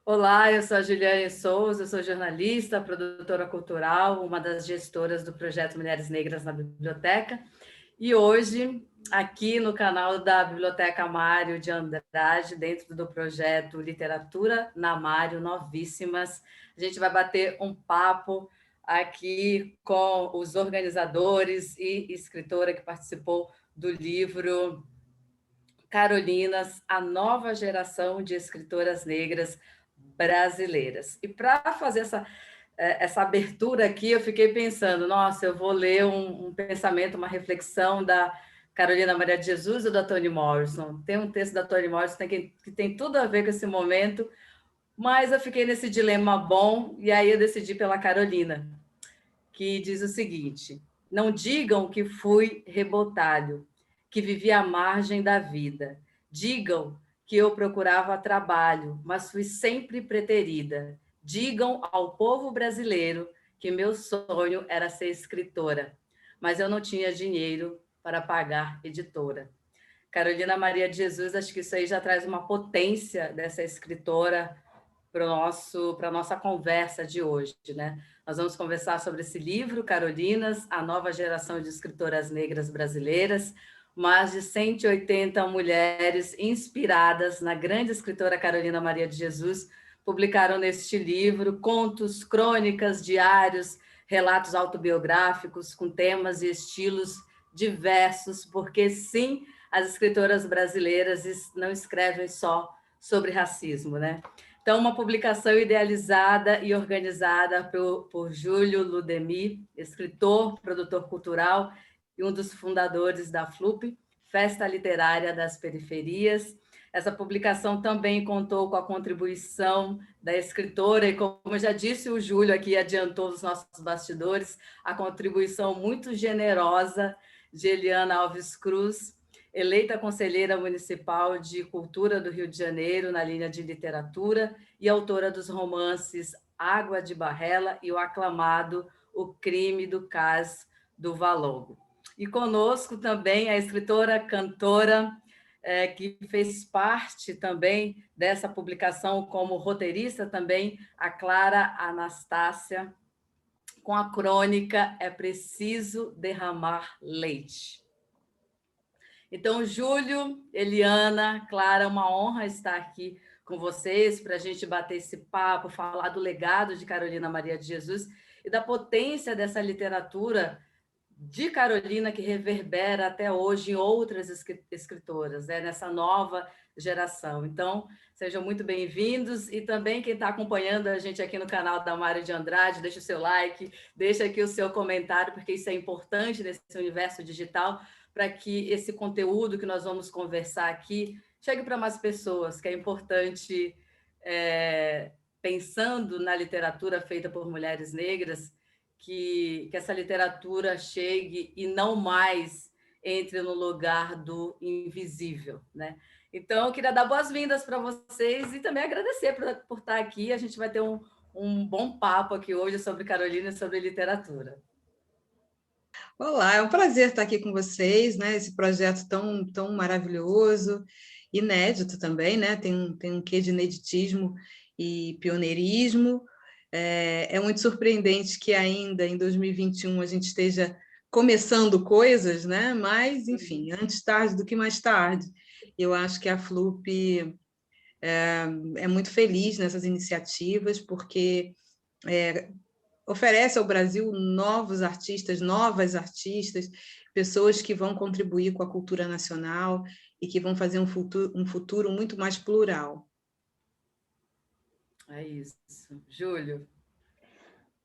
Olá, eu sou a Juliane Souza, eu sou jornalista, produtora cultural, uma das gestoras do projeto Mulheres Negras na Biblioteca. E hoje, aqui no canal da Biblioteca Mário de Andrade, dentro do projeto Literatura na Mário Novíssimas, a gente vai bater um papo aqui com os organizadores e escritora que participou do livro Carolinas, a nova geração de escritoras negras brasileiras. E para fazer essa abertura aqui, eu fiquei pensando, nossa, eu vou ler um pensamento, uma reflexão da Carolina Maria de Jesus ou da Toni Morrison. Tem um texto da Toni Morrison que tem tudo a ver com esse momento, mas eu fiquei nesse dilema bom, e aí eu decidi pela Carolina, que diz o seguinte: não digam que fui rebotalho, que vivi à margem da vida. Digam que eu procurava trabalho, mas fui sempre preterida. Digam ao povo brasileiro que meu sonho era ser escritora, mas eu não tinha dinheiro para pagar editora. Carolina Maria de Jesus, acho que isso aí já traz uma potência dessa escritora para a nossa conversa de hoje, né? Nós vamos conversar sobre esse livro, Carolinas, a nova geração de escritoras negras brasileiras, mais de 180 mulheres inspiradas na grande escritora Carolina Maria de Jesus publicaram neste livro contos, crônicas, diários, relatos autobiográficos com temas e estilos diversos, porque sim, as escritoras brasileiras não escrevem só sobre racismo, né? Então, uma publicação idealizada e organizada por Júlio Ludemir, escritor, produtor cultural e um dos fundadores da FLUP, Festa Literária das Periferias. Essa publicação também contou com a contribuição da escritora, e como já disse o Júlio aqui, adiantou os nossos bastidores, a contribuição muito generosa de Eliana Alves Cruz, eleita conselheira municipal de Cultura do Rio de Janeiro na linha de literatura e autora dos romances Água de Barrela e o aclamado O Crime do Cais do Valongo. E conosco também a escritora, cantora, que fez parte também dessa publicação como roteirista também, a Clara Anastácia, com a crônica É Preciso Derramar Leite. Então, Júlio, Eliana, Clara, uma honra estar aqui com vocês para a gente bater esse papo, falar do legado de Carolina Maria de Jesus e da potência dessa literatura de Carolina que reverbera até hoje em outras escritoras, né, nessa nova geração. Então, sejam muito bem-vindos e também quem está acompanhando a gente aqui no canal da Mário de Andrade, deixa o seu like, deixa aqui o seu comentário, porque isso é importante nesse universo digital, para que esse conteúdo que nós vamos conversar aqui chegue para mais pessoas, que é importante, pensando na literatura feita por mulheres negras, que essa literatura chegue e não mais entre no lugar do invisível, né? Então, eu queria dar boas-vindas para vocês e também agradecer por estar aqui. A gente vai ter um bom papo aqui hoje sobre Carolina e sobre literatura. Olá, é um prazer estar aqui com vocês, né? Esse projeto tão maravilhoso, inédito também, né? Tem um quê de ineditismo e pioneirismo. É muito surpreendente que ainda em 2021 a gente esteja começando coisas, né? Mas, enfim, antes tarde do que mais tarde. Eu acho que a FLUP é muito feliz nessas iniciativas, porque oferece ao Brasil novos artistas, novas artistas, pessoas que vão contribuir com a cultura nacional e que vão fazer um futuro muito mais plural. É isso. Júlio.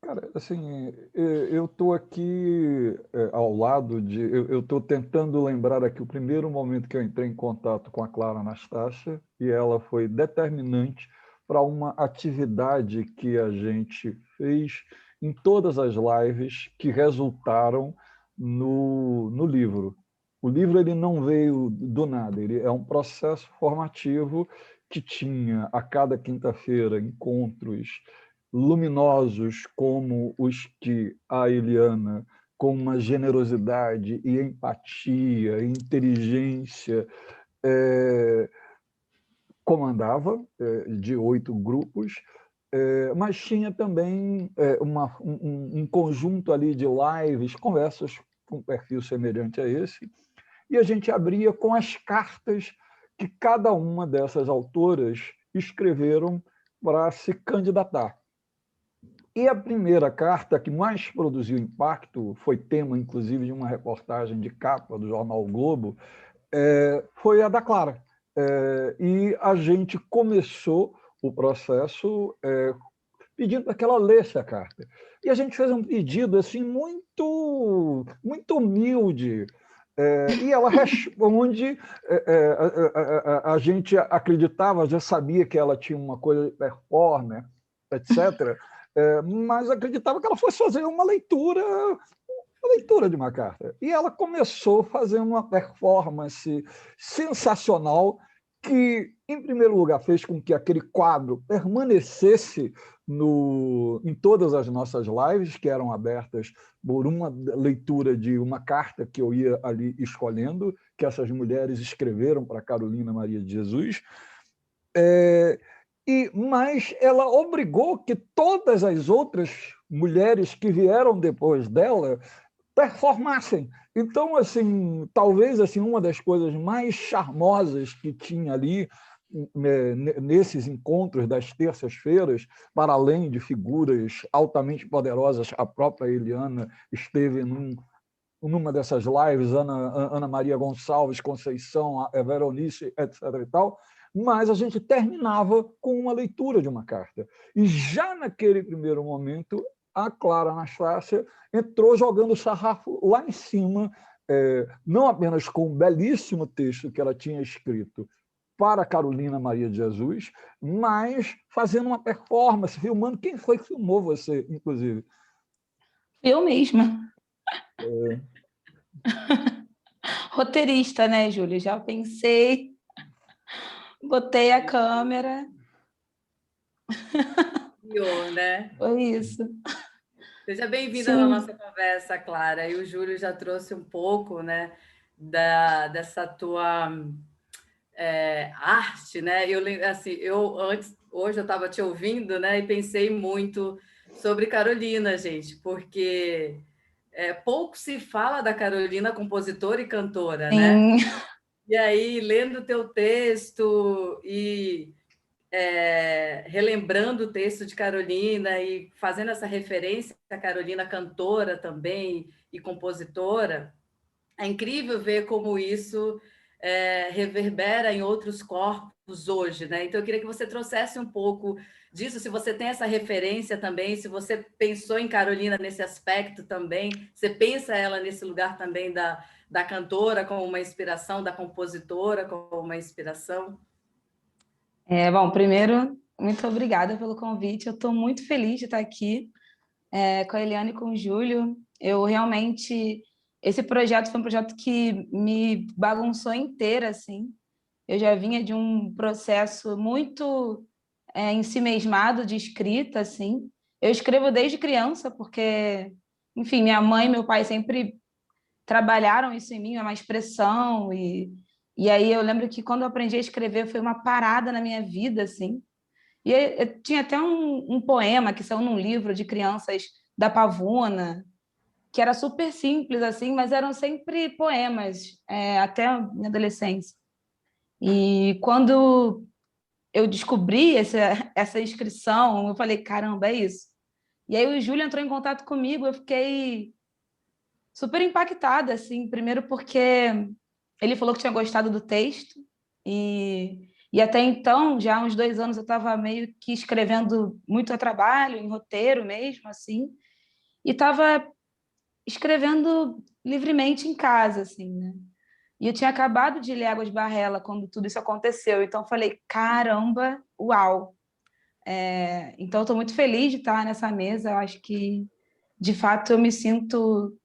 Cara, assim, eu estou aqui ao lado de... Eu estou tentando lembrar aqui o primeiro momento que eu entrei em contato com a Clara Anastácia, e ela foi determinante para uma atividade que a gente fez em todas as lives que resultaram no livro. O livro ele não veio do nada, ele é um processo formativo que tinha a cada quinta-feira encontros luminosos como os que a Eliana, com uma generosidade e empatia, inteligência, comandava, de 8 grupos, mas tinha também um conjunto ali de lives, conversas com um perfil semelhante a esse, e a gente abria com as cartas que cada uma dessas autoras escreveram para se candidatar. E a primeira carta que mais produziu impacto, foi tema, inclusive, de uma reportagem de capa do jornal o Globo, foi a da Clara. E a gente começou o processo pedindo para que ela lesse a carta. E a gente fez um pedido assim, muito humilde, e ela responde, a gente acreditava, já sabia que ela tinha uma coisa de performance, etc., mas acreditava que ela fosse fazer uma leitura de uma carta. E ela começou fazendo uma performance sensacional que, em primeiro lugar, fez com que aquele quadro permanecesse em todas as nossas lives, que eram abertas por uma leitura de uma carta que eu ia ali escolhendo, que essas mulheres escreveram para Carolina Maria de Jesus, mas ela obrigou que todas as outras mulheres que vieram depois dela performassem. Então, assim, talvez assim, uma das coisas mais charmosas que tinha ali nesses encontros das terças-feiras, para além de figuras altamente poderosas, a própria Eliana esteve numa dessas lives, Ana Maria Gonçalves, Conceição, Veronice, etc. e tal, mas a gente terminava com uma leitura de uma carta. E já naquele primeiro momento, a Clara Anastácia entrou jogando o sarrafo lá em cima, não apenas com um belíssimo texto que ela tinha escrito para Carolina Maria de Jesus, mas fazendo uma performance, filmando. Quem foi que filmou você, inclusive? Eu mesma. Roteirista, né, Júlio? Já pensei, botei a câmera. Né? Foi isso. Seja bem-vinda na nossa conversa, Clara. E o Júlio já trouxe um pouco, né, dessa tua arte, né? Hoje eu estava te ouvindo, né, e pensei muito sobre Carolina, gente, porque pouco se fala da Carolina, compositora e cantora, Sim. né? E aí, lendo o teu texto e relembrando o texto de Carolina e fazendo essa referência à Carolina, cantora também e compositora, é incrível ver como isso reverbera em outros corpos hoje, né? Então, eu queria que você trouxesse um pouco disso, se você tem essa referência também, se você pensou em Carolina nesse aspecto também, você pensa ela nesse lugar também da cantora como uma inspiração, da compositora como uma inspiração? Bom, primeiro, muito obrigada pelo convite. Eu estou muito feliz de estar aqui com a Eliane e com o Júlio. Eu realmente... Esse projeto foi um projeto que me bagunçou inteira, assim. Eu já vinha de um processo muito ensimesmado de escrita, assim. Eu escrevo desde criança, porque, enfim, minha mãe e meu pai sempre trabalharam isso em mim, uma expressão, e aí eu lembro que quando eu aprendi a escrever foi uma parada na minha vida, assim. E eu tinha até um poema que saiu num livro de crianças da Pavuna, que era super simples, assim, mas eram sempre poemas, até a minha adolescência. E quando eu descobri essa inscrição, eu falei, caramba, é isso. E aí o Júlio entrou em contato comigo, eu fiquei super impactada, assim, primeiro porque ele falou que tinha gostado do texto, e até então, já há uns 2 anos, eu estava meio que escrevendo muito a trabalho, em roteiro mesmo, assim, e estava escrevendo livremente em casa, assim, né? E eu tinha acabado de ler Águas de Barrela quando tudo isso aconteceu, então eu falei, caramba, uau! Então, eu estou muito feliz de estar nessa mesa, eu acho que, de fato, eu me sinto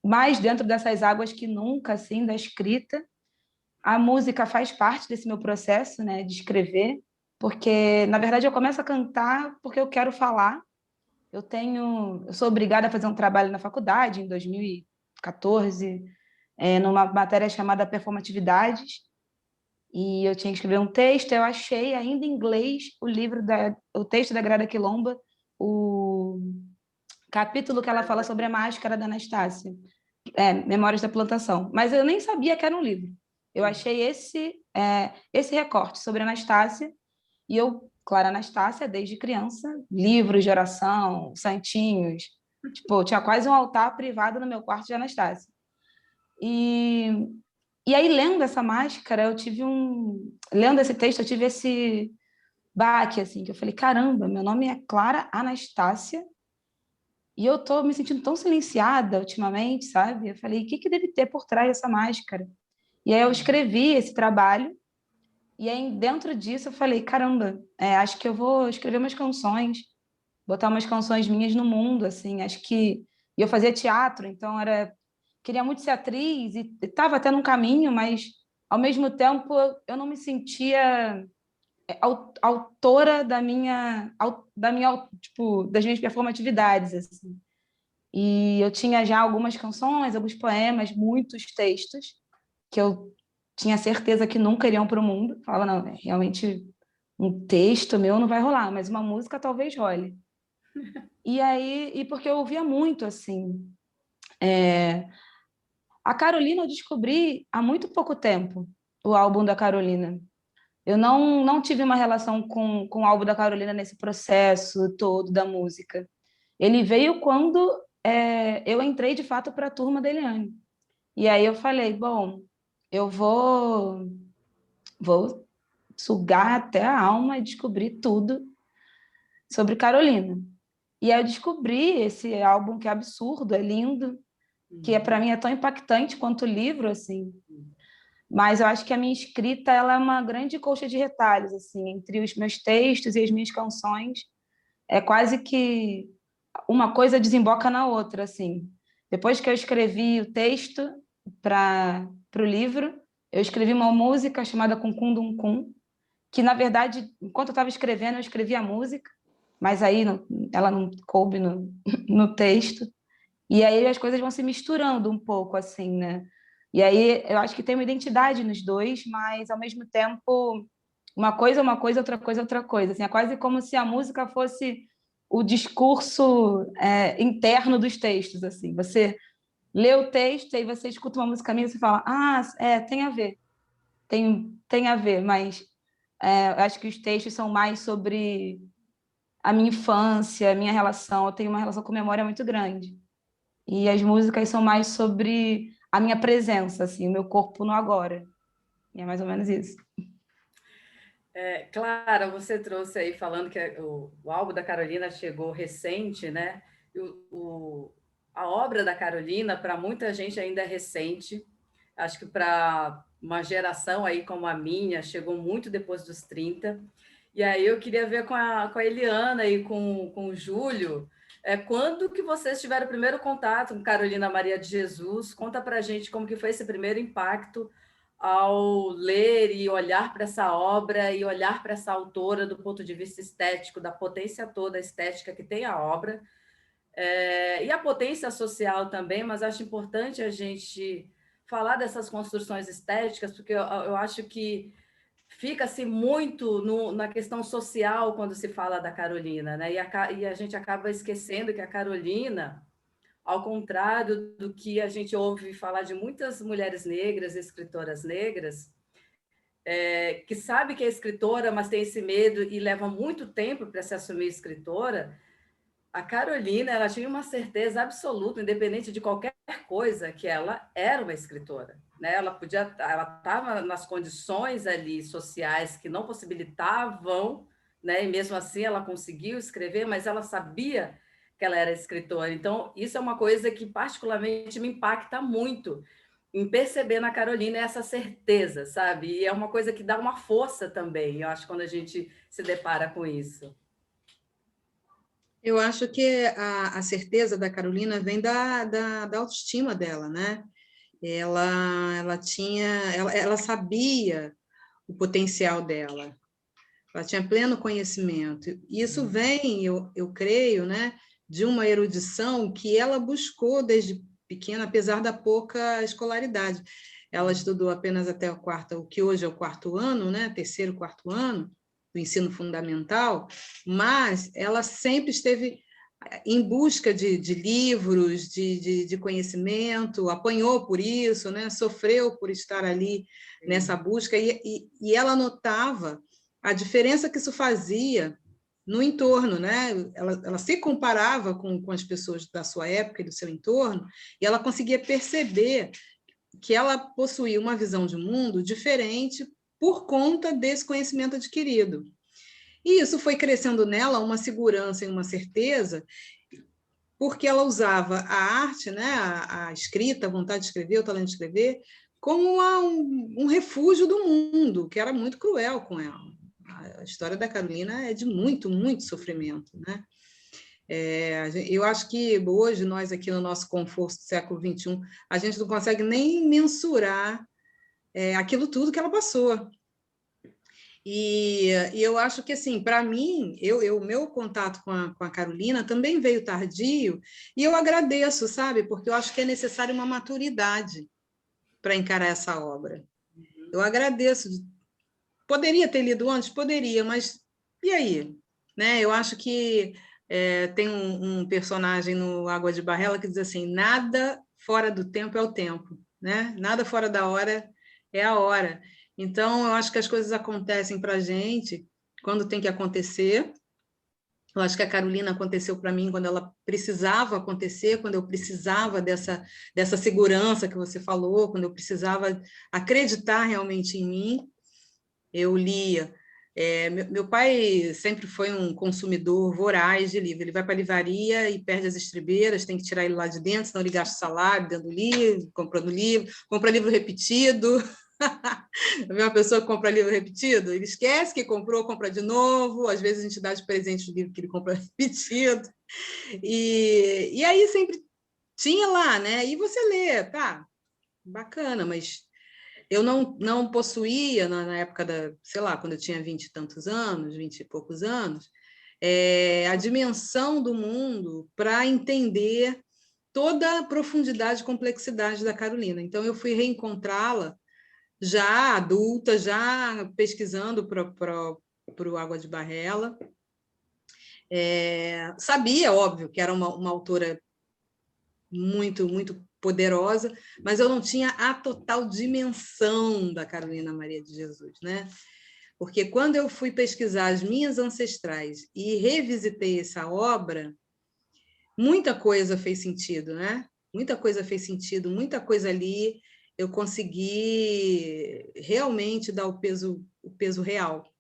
mais dentro dessas águas que nunca, assim, da escrita. A música faz parte desse meu processo, né, de escrever, porque, na verdade, eu começo a cantar porque eu quero falar. Eu sou obrigada a fazer um trabalho na faculdade, em 2014, numa matéria chamada Performatividades, e eu tinha que escrever um texto. Eu achei ainda em inglês o texto da Grada Quilomba, o capítulo que ela fala sobre a máscara da Anastácia, Memórias da Plantação. Mas eu nem sabia que era um livro. Eu achei esse recorte sobre a Anastácia, e eu, claro, Anastácia, desde criança, livros de oração, santinhos, tipo, tinha quase um altar privado no meu quarto de Anastácia. E aí, lendo essa máscara, lendo esse texto, eu tive esse baque, assim, que eu falei, caramba, meu nome é Clara Anastácia, e eu tô me sentindo tão silenciada ultimamente, sabe? Eu falei, o que deve ter por trás dessa máscara? E aí eu escrevi esse trabalho, e aí dentro disso eu falei, caramba, acho que eu vou escrever umas canções, botar umas canções minhas no mundo, assim, acho que... E eu fazia teatro, então queria muito ser atriz, e estava até num caminho, mas, ao mesmo tempo, eu não me sentia autora tipo, das minhas performatividades, assim. E eu tinha já algumas canções, alguns poemas, muitos textos, que eu tinha certeza que nunca iriam para o mundo. Falava, não, realmente um texto meu não vai rolar, mas uma música talvez role. E aí, porque eu ouvia muito, assim. A Carolina eu descobri há muito pouco tempo, o álbum da Carolina. Eu não tive uma relação com o álbum da Carolina nesse processo todo da música. Ele veio quando eu entrei, de fato, para a turma da Eliane. E aí eu falei, bom, eu vou sugar até a alma e descobrir tudo sobre Carolina. E aí eu descobri esse álbum que é absurdo, é lindo, que para mim é tão impactante quanto o livro, assim. Mas eu acho que a minha escrita ela é uma grande colcha de retalhos, assim, entre os meus textos e as minhas canções. É quase que uma coisa desemboca na outra, assim. Depois que eu escrevi o texto para o livro, eu escrevi uma música chamada Cum Dum Cum, que, na verdade, enquanto eu estava escrevendo, eu escrevi a música, mas aí ela não coube no texto. E aí as coisas vão se misturando um pouco, assim, né? E aí eu acho que tem uma identidade nos dois, mas, ao mesmo tempo, uma coisa é uma coisa, outra coisa é outra coisa. Assim, é quase como se a música fosse o discurso interno dos textos, assim. Você lê o texto, aí você escuta uma música minha e você fala, tem a ver. Tem a ver, mas eu acho que os textos são mais sobre a minha infância, a minha relação. Eu tenho uma relação com memória muito grande. E as músicas são mais sobre a minha presença, assim, o meu corpo no agora. E é mais ou menos isso. Clara, você trouxe aí falando que o álbum da Carolina chegou recente, né? A obra da Carolina, para muita gente, ainda é recente. Acho que para uma geração aí como a minha, chegou muito depois dos 30. E aí eu queria ver com a Eliana e com o Júlio, quando que vocês tiveram o primeiro contato com Carolina Maria de Jesus? Conta para a gente como que foi esse primeiro impacto ao ler e olhar para essa obra e olhar para essa autora do ponto de vista estético, da potência toda estética que tem a obra, e a potência social também, mas acho importante a gente falar dessas construções estéticas, porque eu acho que fica-se muito na questão social quando se fala da Carolina, né? E a gente acaba esquecendo que a Carolina, ao contrário do que a gente ouve falar de muitas mulheres negras, escritoras negras, que sabe que é escritora, mas tem esse medo e leva muito tempo para se assumir escritora, a Carolina ela tinha uma certeza absoluta, independente de qualquer coisa, que ela era uma escritora. Né? Ela estava nas condições ali sociais que não possibilitavam, né? E mesmo assim ela conseguiu escrever, mas ela sabia que ela era escritora. Então, isso é uma coisa que particularmente me impacta muito em perceber na Carolina essa certeza, sabe? E é uma coisa que dá uma força também, eu acho, quando a gente se depara com isso. Eu acho que a certeza da Carolina vem da autoestima dela, né? Ela sabia o potencial dela, ela tinha pleno conhecimento. E isso vem, eu creio, né, de uma erudição que ela buscou desde pequena, apesar da pouca escolaridade. ela estudou apenas até o que hoje é o quarto ano, né? Terceiro, quarto ano, do ensino fundamental, mas ela sempre esteve em busca de livros, de conhecimento, apanhou por isso, né? Sofreu por estar ali nessa busca, e ela notava a diferença que isso fazia no entorno, né? Ela se comparava com as pessoas da sua época e do seu entorno, e ela conseguia perceber que ela possuía uma visão de mundo diferente por conta desse conhecimento adquirido. E isso foi crescendo nela uma segurança e uma certeza, porque ela usava a arte, né, a escrita, a vontade de escrever, o talento de escrever, como um refúgio do mundo, que era muito cruel com ela. A história da Carolina é de muito, muito sofrimento, né? Eu acho que hoje, nós aqui no nosso conforto do século XXI, a gente não consegue nem mensurar aquilo tudo que ela passou. E eu acho que, assim, para mim, o meu contato com a Carolina também veio tardio, e eu agradeço, sabe? Porque eu acho que é necessário uma maturidade para encarar essa obra. Eu agradeço. Poderia ter lido antes? Poderia, mas e aí? Né? Eu acho que tem um personagem no Água de Barrela que diz assim, nada fora do tempo é o tempo, né? Nada fora da hora é a hora. Então, eu acho que as coisas acontecem para a gente quando tem que acontecer. Eu acho que a Carolina aconteceu para mim quando ela precisava acontecer, quando eu precisava dessa segurança que você falou, quando eu precisava acreditar realmente em mim. Eu lia. Meu pai sempre foi um consumidor voraz de livro. Ele vai para a livraria e perde as estribeiras, tem que tirar ele lá de dentro, senão ele gasta o salário dentro do livro, comprando livro, compra livro repetido. Uma pessoa que compra livro repetido, ele esquece que comprou, compra de novo, às vezes a gente dá de presente o livro que ele compra repetido. E aí sempre tinha lá, né? E você lê, tá, bacana, mas eu não possuía, na época sei lá, quando eu tinha 20 e tantos anos, 20 e poucos anos, a dimensão do mundo para entender toda a profundidade e complexidade da Carolina. Então, eu fui reencontrá-la já adulta, já pesquisando para o Água de Barrela. Sabia, óbvio, que era uma autora muito, muito poderosa, mas eu não tinha a total dimensão da Carolina Maria de Jesus, né? Porque quando eu fui pesquisar as minhas ancestrais e revisitei essa obra, muita coisa fez sentido, né? Muita coisa fez sentido, muita coisa ali eu consegui realmente dar o peso real.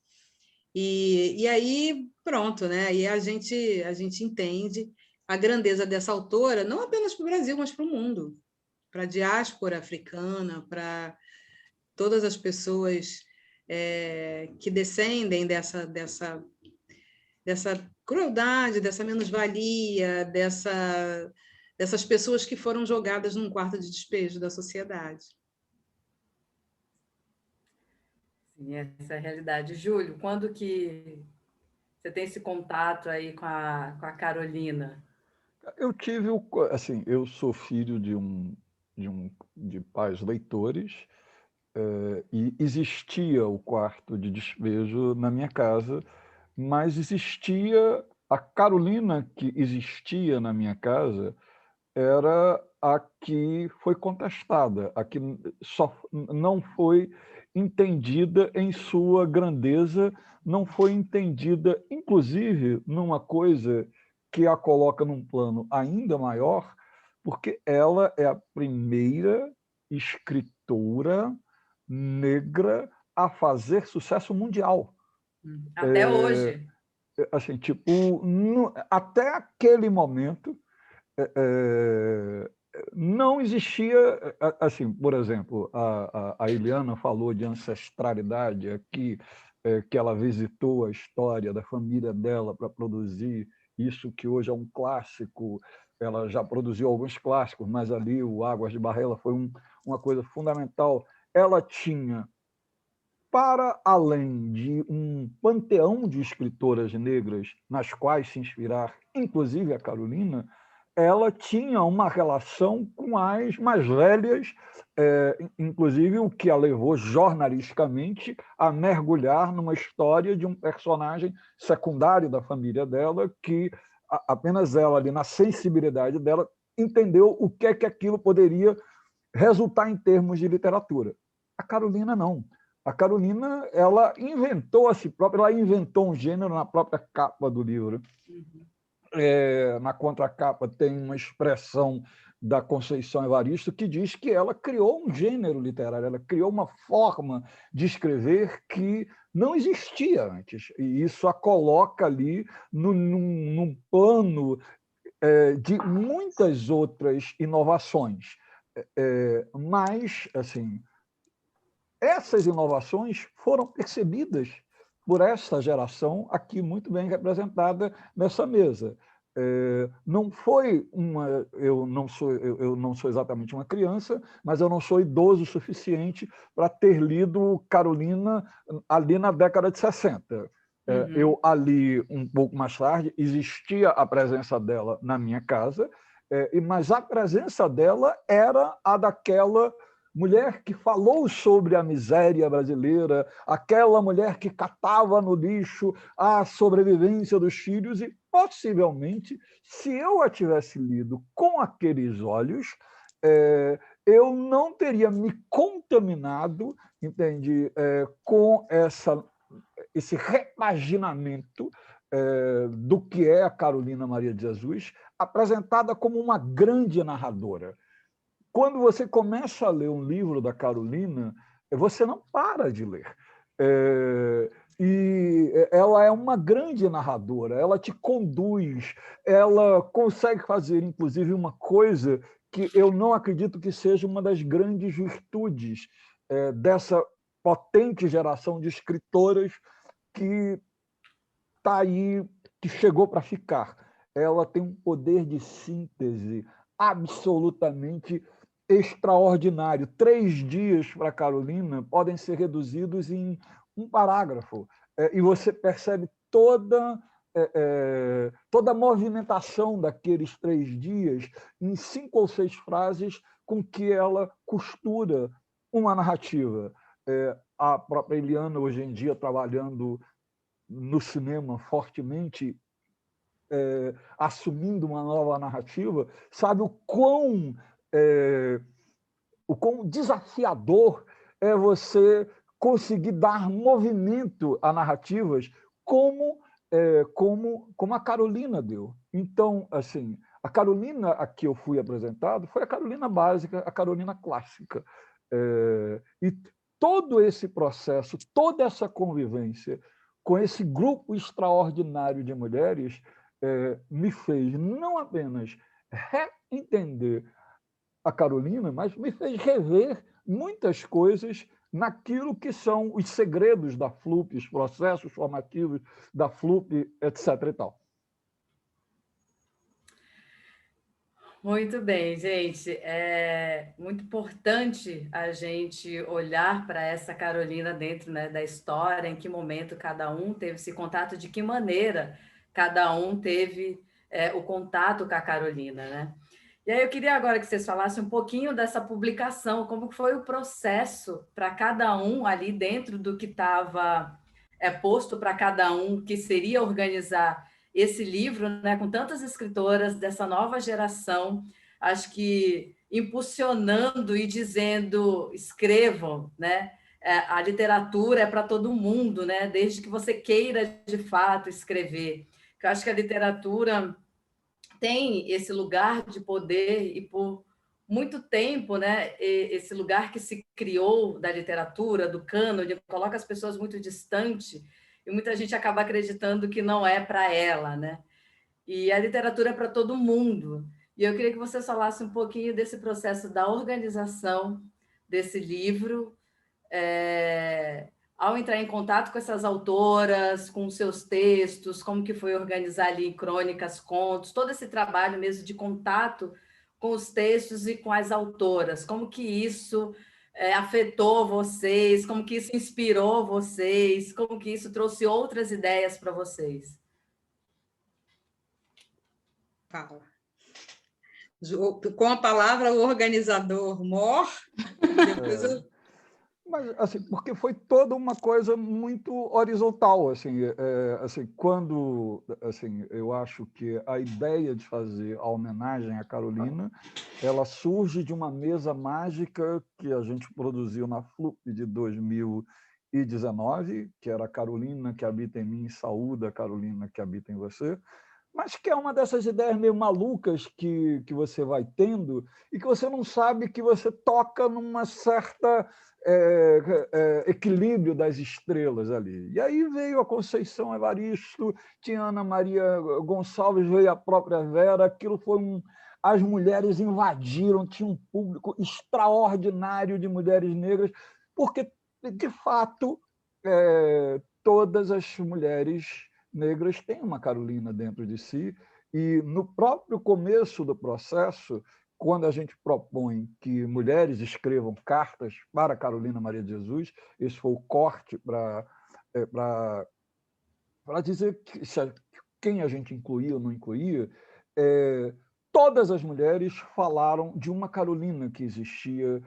E aí, pronto, né? E a gente entende a grandeza dessa autora, não apenas para o Brasil, mas para o mundo, para a diáspora africana, para todas as pessoas que descendem dessa crueldade, dessa menos-valia, dessas pessoas que foram jogadas num quarto de despejo da sociedade. Sim, essa é a realidade. Júlio, quando que você tem esse contato aí com a Carolina? Eu tive, assim, eu sou filho de pais leitores, e existia o quarto de despejo na minha casa, mas existia a Carolina que existia na minha casa era a que foi contestada, a que só não foi entendida em sua grandeza, não foi entendida, inclusive, numa coisa que a coloca num plano ainda maior, porque ela é a primeira escritora negra a fazer sucesso mundial. Até hoje. Assim, tipo, até aquele momento, não existia, assim, por exemplo, a Eliana falou de ancestralidade aqui, que ela visitou a história da família dela para produzir isso que hoje é um clássico. Ela já produziu alguns clássicos, mas ali o Águas de Barrela foi uma coisa fundamental. Ela tinha, para além de um panteão de escritoras negras nas quais se inspirar, inclusive a Carolina, ela tinha uma relação com as mais velhas, inclusive o que a levou jornalisticamente a mergulhar numa história de um personagem secundário da família dela, que apenas ela, ali na sensibilidade dela, entendeu o que é que aquilo poderia resultar em termos de literatura. A Carolina não. A Carolina, ela inventou a si própria, ela inventou um gênero na própria capa do livro. Na contracapa tem uma expressão da Conceição Evaristo que diz que ela criou um gênero literário, ela criou uma forma de escrever que não existia antes. E isso a coloca ali num plano de muitas outras inovações. Mas, assim, essas inovações foram percebidas por essa geração aqui muito bem representada nessa mesa. Não foi uma... Eu não sou exatamente uma criança, mas eu não sou idoso o suficiente para ter lido Carolina ali na década de 60. Eu ali, um pouco mais tarde, existia a presença dela na minha casa, mas a presença dela era a daquela mulher que falou sobre a miséria brasileira, aquela mulher que catava no lixo a sobrevivência dos filhos, e possivelmente, se eu a tivesse lido com aqueles olhos, eu não teria me contaminado, entende, com esse repaginamento do que é a Carolina Maria de Jesus, apresentada como uma grande narradora. Quando você começa a ler um livro da Carolina, você não para de ler. E ela é uma grande narradora, ela te conduz, ela consegue fazer, inclusive, uma coisa que eu não acredito que seja uma das grandes virtudes dessa potente geração de escritoras que está aí, que chegou para ficar. Ela tem um poder de síntese absolutamente extraordinário. 3 dias para Carolina podem ser reduzidos em um parágrafo, e você percebe toda a movimentação daqueles 3 dias em 5 ou 6 frases com que ela costura uma narrativa. A própria Eliana, hoje em dia, trabalhando no cinema fortemente, assumindo uma nova narrativa, sabe o quão desafiador é você conseguir dar movimento a narrativas como a Carolina deu. Então, assim, a Carolina a que eu fui apresentado foi a Carolina básica, a Carolina clássica. E todo esse processo, toda essa convivência com esse grupo extraordinário de mulheres me fez não apenas reentender a Carolina, mas me fez rever muitas coisas naquilo que são os segredos da FLUP, os processos formativos da FLUP, etc. e tal. Muito bem, gente. É muito importante a gente olhar para essa Carolina dentro, né, da história, em que momento cada um teve esse contato, de que maneira cada um teve o contato com a Carolina, né? E aí eu queria agora que vocês falassem um pouquinho dessa publicação, como foi o processo para cada um ali dentro do que estava posto para cada um, que seria organizar esse livro, né, com tantas escritoras dessa nova geração, acho que impulsionando e dizendo, escrevam, né? A literatura é para todo mundo, né? Desde que você queira de fato escrever. Eu acho que a literatura tem esse lugar de poder, e por muito tempo, né, esse lugar que se criou da literatura, do cânone, coloca as pessoas muito distante, e muita gente acaba acreditando que não é para ela, né? E a literatura é para todo mundo. E eu queria que você falasse um pouquinho desse processo da organização desse livro, ao entrar em contato com essas autoras, com seus textos, como que foi organizar ali crônicas, contos, todo esse trabalho mesmo de contato com os textos e com as autoras, como que isso afetou vocês, como que isso inspirou vocês, como que isso trouxe outras ideias para vocês? Fala. com a palavra organizador, mor, depois eu... Mas, assim, porque foi toda uma coisa muito horizontal, assim, quando, assim, eu acho que a ideia de fazer a homenagem à Carolina, ela surge de uma mesa mágica que a gente produziu na FLUP de 2019, que era a Carolina que habita em mim, saúda a Carolina que habita em você, mas que é uma dessas ideias meio malucas que você vai tendo e que você não sabe que você toca numa certa equilíbrio das estrelas ali. E aí veio a Conceição Evaristo, tinha Ana Maria Gonçalves, veio a própria Vera, aquilo foi as mulheres invadiram, tinha um público extraordinário de mulheres negras, porque, de fato, todas as mulheres negras têm uma Carolina dentro de si, e no próprio começo do processo, quando a gente propõe que mulheres escrevam cartas para Carolina Maria de Jesus, esse foi o corte para dizer quem a gente incluía ou não incluía, todas as mulheres falaram de uma Carolina que existia,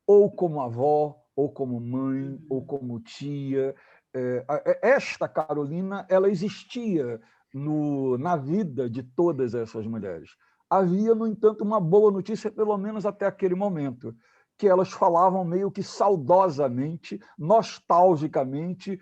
ou como avó, ou como mãe, ou como tia. Esta Carolina, ela existia na vida de todas essas mulheres. Havia, no entanto, uma boa notícia, pelo menos até aquele momento, que elas falavam meio que saudosamente, nostalgicamente,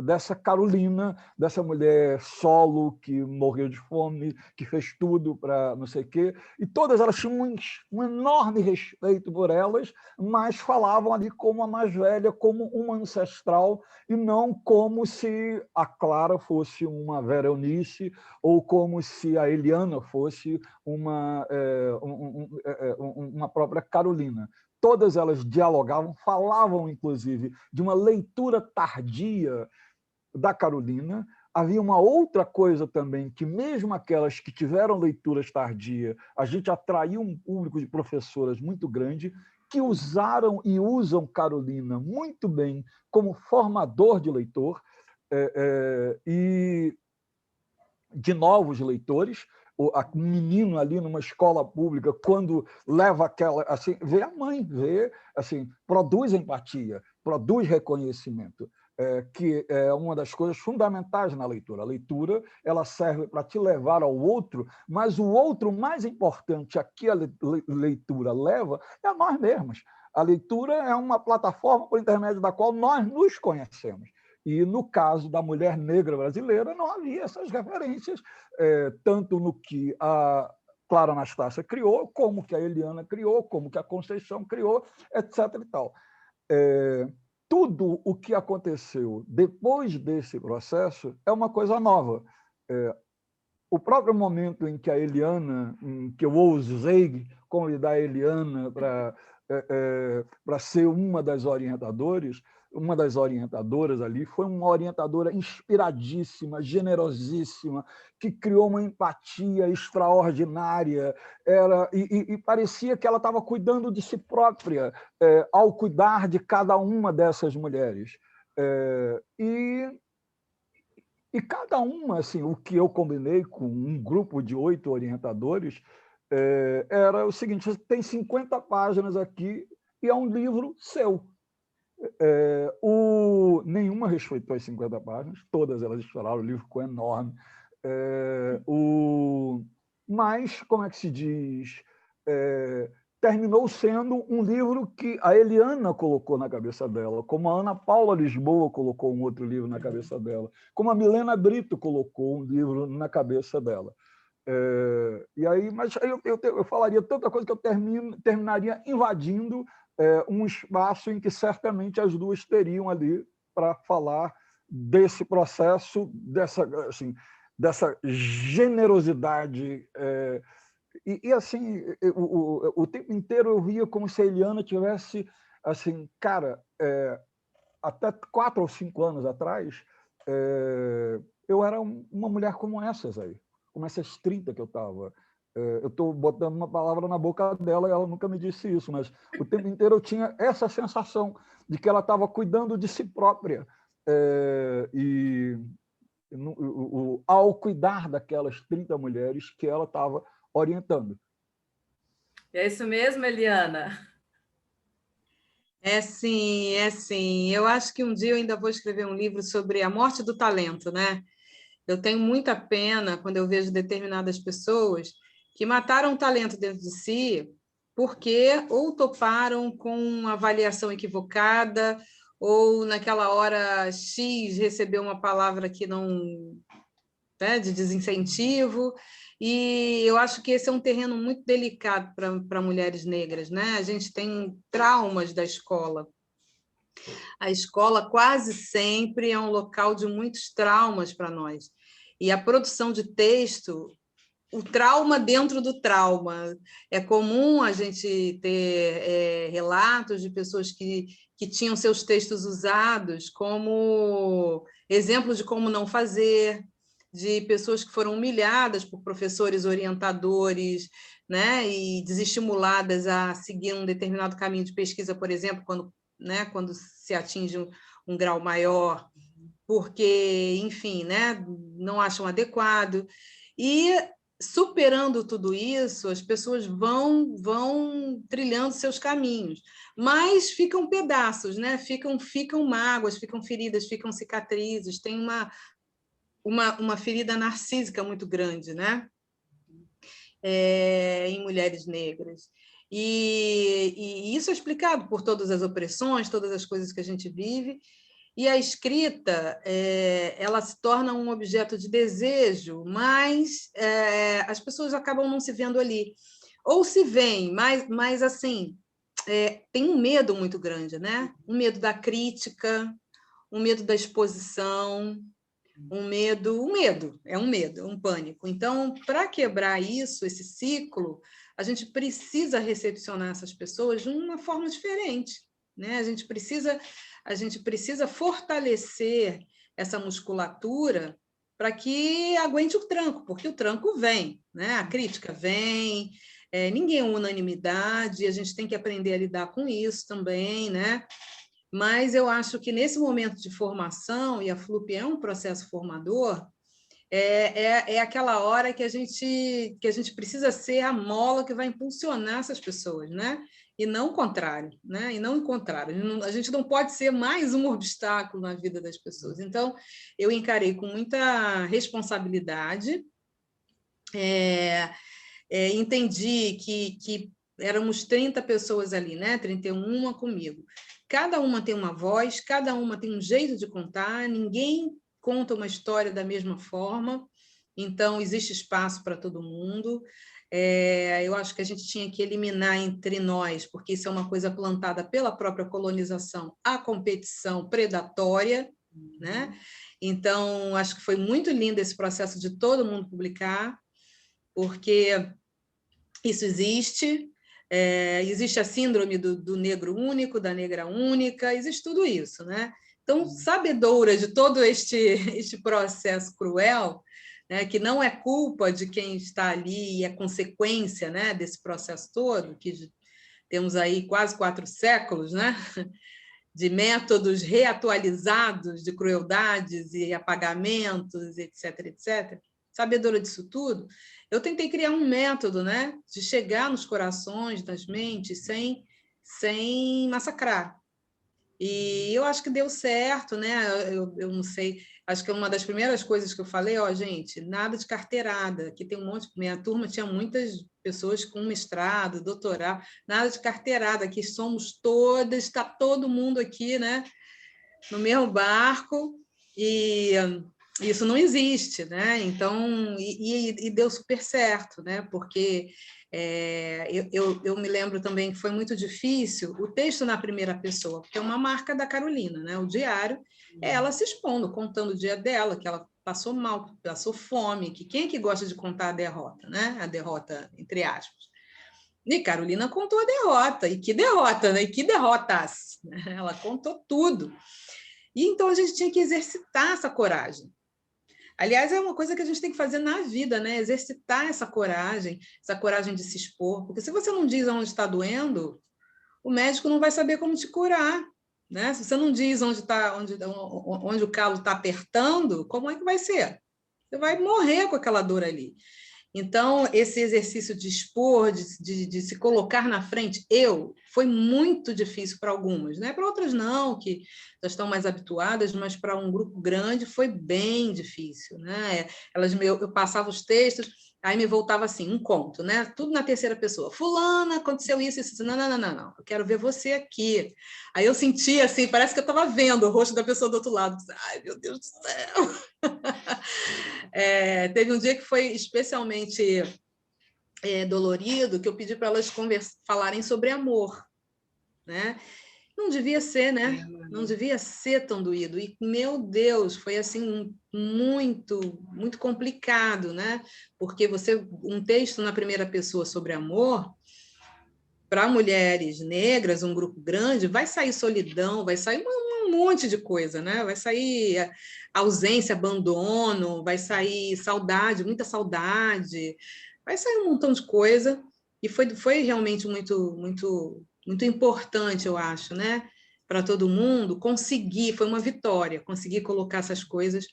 dessa Carolina, dessa mulher solo que morreu de fome, que fez tudo para não sei o quê, e todas elas tinham um enorme respeito por elas, mas falavam ali como a mais velha, como uma ancestral, e não como se a Clara fosse uma Vera Eunice, ou como se a Eliana fosse uma própria Carolina. Todas elas dialogavam, falavam, inclusive, de uma leitura tardia da Carolina. Havia uma outra coisa também, que mesmo aquelas que tiveram leituras tardias, a gente atraiu um público de professoras muito grande, que usaram e usam Carolina muito bem como formador de leitor e de novos leitores. Um menino ali numa escola pública, quando leva aquela... assim, vê a mãe, vê, assim, produz empatia, produz reconhecimento, que é uma das coisas fundamentais na leitura. A leitura, ela serve para te levar ao outro, mas o outro mais importante a que a leitura leva é a nós mesmos. A leitura é uma plataforma por intermédio da qual nós nos conhecemos. E, no caso da mulher negra brasileira, não havia essas referências, tanto no que a Clara Anastácia criou, como que a Eliana criou, como que a Conceição criou, etc. E tal. Tudo o que aconteceu depois desse processo é uma coisa nova. O próprio momento em que a Eliana, que eu ousei convidar a Eliana para ser uma das orientadoras ali, foi uma orientadora inspiradíssima, generosíssima, que criou uma empatia extraordinária, e parecia que ela estava cuidando de si própria ao cuidar de cada uma dessas mulheres. E cada uma, assim, o que eu combinei com um grupo de 8 orientadores, era o seguinte: você tem 50 páginas aqui e é um livro seu. Nenhuma respeitou as 50 páginas, todas elas estouraram, o livro ficou enorme. Mas, como é que se diz? Terminou sendo um livro que a Eliana colocou na cabeça dela, como a Ana Paula Lisboa colocou um outro livro na cabeça dela, como a Milena Brito colocou um livro na cabeça dela. E aí, mas eu falaria tanta coisa que eu terminaria invadindo um espaço em que certamente as duas teriam ali para falar desse processo, dessa generosidade. E assim, o tempo inteiro eu via como se a Eliana tivesse, assim, cara, até 4 ou 5 anos atrás, eu era uma mulher como essas aí, como essas 30 que eu estava. Eu estou botando uma palavra na boca dela e ela nunca me disse isso, mas o tempo inteiro eu tinha essa sensação de que ela estava cuidando de si própria. Ao cuidar daquelas 30 mulheres que ela estava orientando. É isso mesmo, Eliana? É sim, é sim. Eu acho que um dia eu ainda vou escrever um livro sobre a morte do talento, né? Eu tenho muita pena quando eu vejo determinadas pessoas que mataram o talento dentro de si porque ou toparam com uma avaliação equivocada ou naquela hora X recebeu uma palavra que não, né, de desincentivo. E eu acho que esse é um terreno muito delicado para mulheres negras, né? A gente tem traumas da escola. A escola quase sempre é um local de muitos traumas para nós. E a produção de texto, o trauma dentro do trauma. É comum a gente ter relatos de pessoas que tinham seus textos usados como exemplo de como não fazer, de pessoas que foram humilhadas por professores orientadores, né, e desestimuladas a seguir um determinado caminho de pesquisa, por exemplo, quando se atinge um grau maior, porque, enfim, né, não acham adequado. E, superando tudo isso, as pessoas vão trilhando seus caminhos, mas ficam pedaços, né? Ficam mágoas, ficam feridas, ficam cicatrizes, tem uma ferida narcísica muito grande, né? Em mulheres negras. E isso é explicado por todas as opressões, todas as coisas que a gente vive, e a escrita, ela se torna um objeto de desejo, mas as pessoas acabam não se vendo ali. Ou se veem, mas assim, tem um medo muito grande, né? Um medo da crítica, um medo da exposição, um medo, é um pânico. Então, para quebrar isso, esse ciclo, a gente precisa recepcionar essas pessoas de uma forma diferente, né? A gente precisa fortalecer essa musculatura para que aguente o tranco, porque o tranco vem, né? A crítica vem, ninguém é unanimidade, a gente tem que aprender a lidar com isso também, né? Mas eu acho que nesse momento de formação, e a FLUP é um processo formador, é aquela hora que a gente precisa ser a mola que vai impulsionar essas pessoas, né? E não o contrário, né? E não o contrário. A gente não pode ser mais um obstáculo na vida das pessoas. Então, eu encarei com muita responsabilidade, entendi que éramos 30 pessoas ali, né? 31 comigo. Cada uma tem uma voz, cada uma tem um jeito de contar, ninguém conta uma história da mesma forma, então existe espaço para todo mundo. Eu acho que a gente tinha que eliminar entre nós, porque isso é uma coisa plantada pela própria colonização, a competição predatória, né? Então, acho que foi muito lindo esse processo de todo mundo publicar, porque isso existe, existe a síndrome do negro único, da negra única, existe tudo isso, né? Então, sabedora de todo este processo cruel, né, que não é culpa de quem está ali, e é consequência, né, desse processo todo, que temos aí quase 4 séculos, né, de métodos reatualizados de crueldades e apagamentos, etc., etc., sabedora disso tudo, eu tentei criar um método, né, de chegar nos corações, nas mentes, sem massacrar. E eu acho que deu certo, né? Eu não sei, acho que uma das primeiras coisas que eu falei, gente, nada de carteirada, aqui tem um monte, minha turma tinha muitas pessoas com mestrado, doutorado, nada de carteirada, aqui somos todas, está todo mundo aqui, né, no mesmo barco, e isso não existe, né? Então, e deu super certo, né? Porque eu me lembro também que foi muito difícil o texto na primeira pessoa, porque é uma marca da Carolina, né? O diário é ela se expondo, contando o dia dela, que ela passou mal, passou fome, que quem é que gosta de contar a derrota, né? A derrota, entre aspas. E Carolina contou a derrota, e que derrota, né? E que derrotas! Ela contou tudo. E então a gente tinha que exercitar essa coragem. Aliás, é uma coisa que a gente tem que fazer na vida, né? Exercitar essa coragem de se expor. Porque se você não diz onde está doendo, o médico não vai saber como te curar. Né? Se você não diz onde o calo está apertando, como é que vai ser? Você vai morrer com aquela dor ali. Então, esse exercício de expor, de se colocar na frente, foi muito difícil para algumas, né? Para outras não, que já estão mais habituadas, mas para um grupo grande foi bem difícil, né? Eu passava os textos, aí me voltava assim, um conto, né? Tudo na terceira pessoa. Fulana, aconteceu isso, isso. Não, não, não, não, não. Eu quero ver você aqui. Aí eu sentia assim, parece que eu estava vendo o rosto da pessoa do outro lado. Ai, meu Deus do céu! Teve um dia que foi especialmente dolorido, que eu pedi para elas falarem sobre amor, né? Não devia ser, né? Não devia ser tão doído. E, meu Deus, foi assim muito, muito complicado, né? Porque um texto na primeira pessoa sobre amor, para mulheres negras, um grupo grande, vai sair solidão, vai sair um monte de coisa, né? Vai sair ausência, abandono, vai sair saudade, muita saudade, vai sair um montão de coisa. E foi realmente muito, muito, muito importante, eu acho, né? Para todo mundo conseguir, foi uma vitória, conseguir colocar essas coisas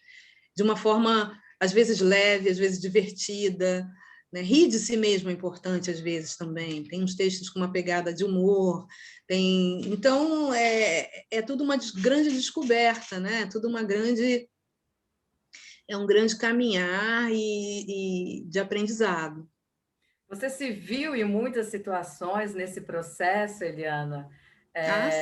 de uma forma, às vezes leve, às vezes divertida, né? Rir de si mesmo é importante às vezes também. Tem uns textos com uma pegada de humor, então é tudo uma grande descoberta, né? É um grande caminhar e de aprendizado. Você se viu em muitas situações nesse processo, Eliana?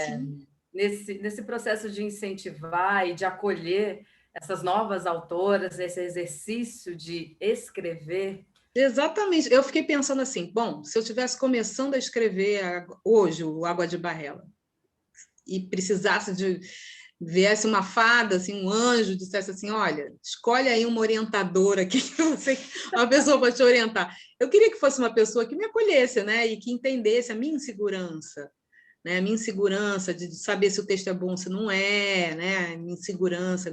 Sim. Nesse processo de incentivar e de acolher essas novas autoras, esse exercício de escrever? Exatamente. Eu fiquei pensando assim, bom, se eu estivesse começando a escrever hoje o Água de Barrela e viesse uma fada, assim, um anjo, dissesse assim, olha, escolhe aí uma orientadora aqui, uma pessoa para te orientar. Eu queria que fosse uma pessoa que me acolhesse, né, e que entendesse a minha insegurança, né, a minha insegurança de saber se o texto é bom, se não é, né, a minha insegurança,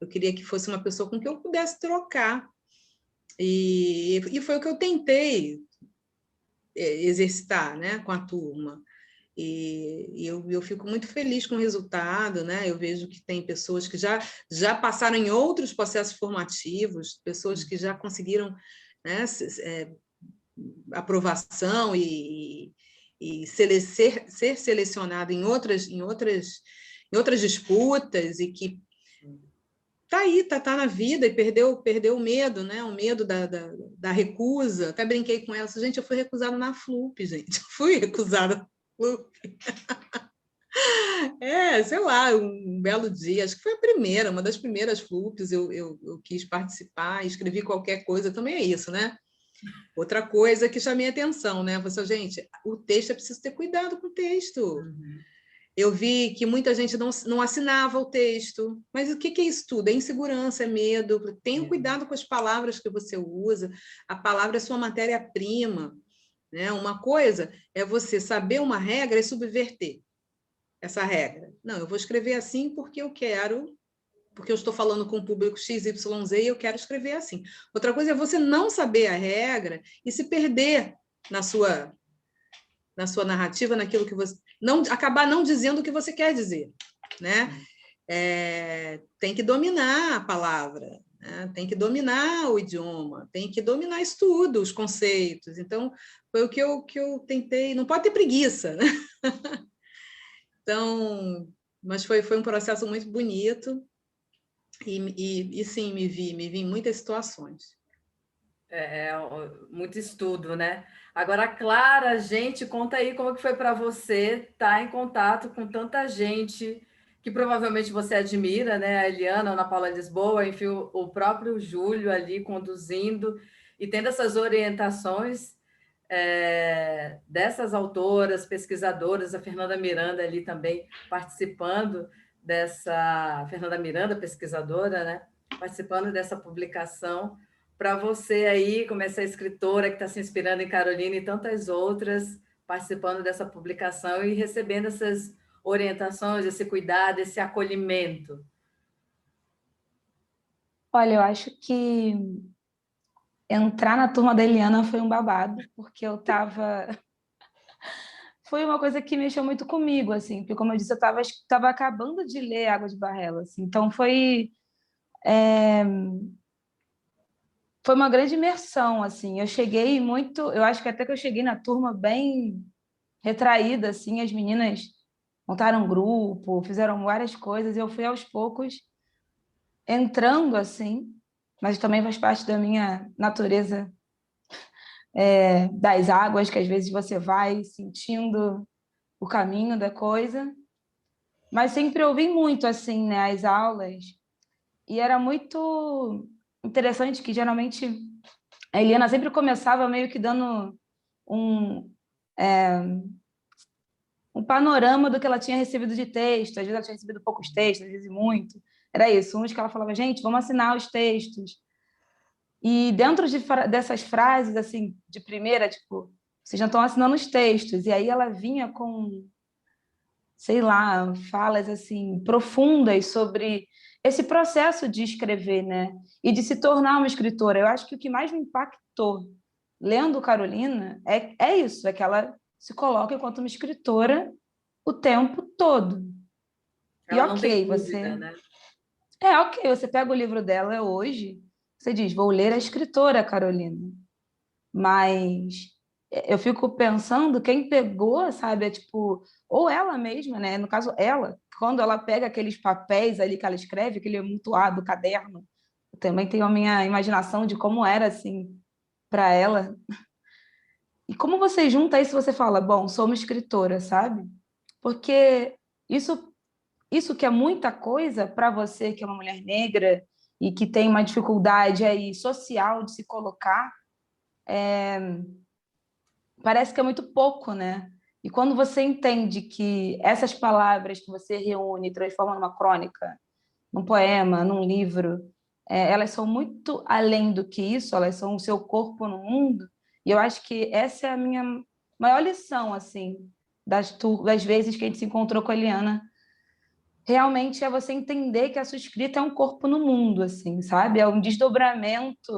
eu queria que fosse uma pessoa com quem eu pudesse trocar. E foi o que eu tentei exercitar, né, com a turma. E eu fico muito feliz com o resultado, né? Eu vejo que tem pessoas que já passaram em outros processos formativos, pessoas que já conseguiram, né, aprovação e ser selecionado em outras disputas e que tá aí, tá na vida e perdeu o medo, né? O medo da recusa. Até brinquei com ela, gente, eu fui recusada na FLUP, gente. Eu fui recusada na FLUP. Sei lá, um belo dia, acho que foi uma das primeiras FLUPs, eu quis participar, escrevi qualquer coisa, também é isso, né? Outra coisa que chamei a atenção, né? Você, gente, o texto é preciso ter cuidado com o texto. Uhum. Eu vi que muita gente não assinava o texto. Mas o que é isso tudo? É insegurança, é medo. Tenha cuidado com as palavras que você usa. A palavra é sua matéria-prima, né? Uma coisa é você saber uma regra e subverter essa regra. Não, eu vou escrever assim porque eu quero, porque eu estou falando com o público XYZ e eu quero escrever assim. Outra coisa é você não saber a regra e se perder na sua narrativa, naquilo que você... acabar não dizendo o que você quer dizer, né? Tem que dominar a palavra, né? Tem que dominar o idioma, tem que dominar isso tudo, os conceitos. Então, foi o que eu tentei... Não pode ter preguiça, né? Então, mas foi um processo muito bonito e sim, me vi em muitas situações. Muito estudo, né? Agora, Clara, gente, conta aí como que foi para você estar em contato com tanta gente que provavelmente você admira, né? A Eliana, a Ana Paula Lisboa, enfim, o próprio Júlio ali conduzindo e tendo essas orientações dessas autoras, pesquisadoras, a Fernanda Miranda ali também participando Fernanda Miranda, pesquisadora, né? Participando dessa publicação. Para você aí, como essa escritora que está se inspirando em Carolina e tantas outras, participando dessa publicação e recebendo essas orientações, esse cuidado, esse acolhimento? Olha, eu acho que entrar na turma da Eliana foi um babado, porque eu estava... Foi uma coisa que mexeu muito comigo, assim, porque, como eu disse, eu estava acabando de ler Água de Barrela, assim, então foi... foi uma grande imersão, assim. Eu cheguei muito... Eu acho que até que eu cheguei na turma bem retraída, assim. As meninas montaram um grupo, fizeram várias coisas, e eu fui aos poucos entrando, assim, mas também faz parte da minha natureza, das águas, que às vezes você vai sentindo o caminho da coisa, mas sempre ouvi muito, assim, né, as aulas, e era muito interessante que, geralmente, a Eliana sempre começava meio que dando um, um panorama do que ela tinha recebido de texto. Às vezes ela tinha recebido poucos textos, às vezes muito. Era isso, uns que ela falava, gente, vamos assinar os textos. E dentro dessas frases, assim, de primeira, tipo, vocês já estão assinando os textos. E aí ela vinha com, sei lá, falas, assim, profundas sobre esse processo de escrever, né? E de se tornar uma escritora. Eu acho que o que mais me impactou lendo Carolina é isso, é que ela se coloca enquanto uma escritora o tempo todo. Ela E não tem ok, dúvida, né? ok, você pega o livro dela hoje, você diz, vou ler a escritora Carolina. Mas eu fico pensando, quem pegou, sabe, é tipo, ou ela mesma, né? No caso, ela, quando ela pega aqueles papéis ali que ela escreve, aquele amontoado, caderno, eu também tenho a minha imaginação de como era, assim, para ela. E como você junta isso, você fala, bom, sou uma escritora, sabe? Porque isso que é muita coisa para você, que é uma mulher negra e que tem uma dificuldade aí social de se colocar, parece que é muito pouco, né? E quando você entende que essas palavras que você reúne e transforma numa crônica, num poema, num livro, elas são muito além do que isso, elas são o seu corpo no mundo, e eu acho que essa é a minha maior lição, assim, das vezes que a gente se encontrou com a Eliana, realmente é você entender que a sua escrita é um corpo no mundo, assim, sabe? É um desdobramento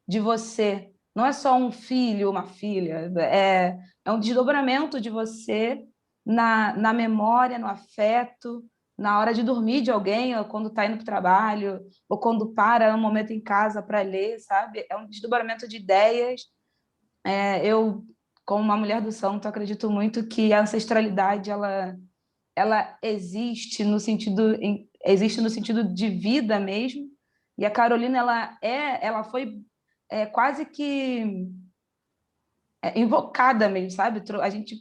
de você. Não é só um filho, uma filha, é um desdobramento de você na memória, no afeto, na hora de dormir de alguém, ou quando está indo para o trabalho, ou quando para um momento em casa para ler, sabe? É um desdobramento de ideias. Eu, como uma mulher do santo, acredito muito que a ancestralidade, ela existe no sentido de vida mesmo, e a Carolina ela foi quase que invocada mesmo, sabe? A gente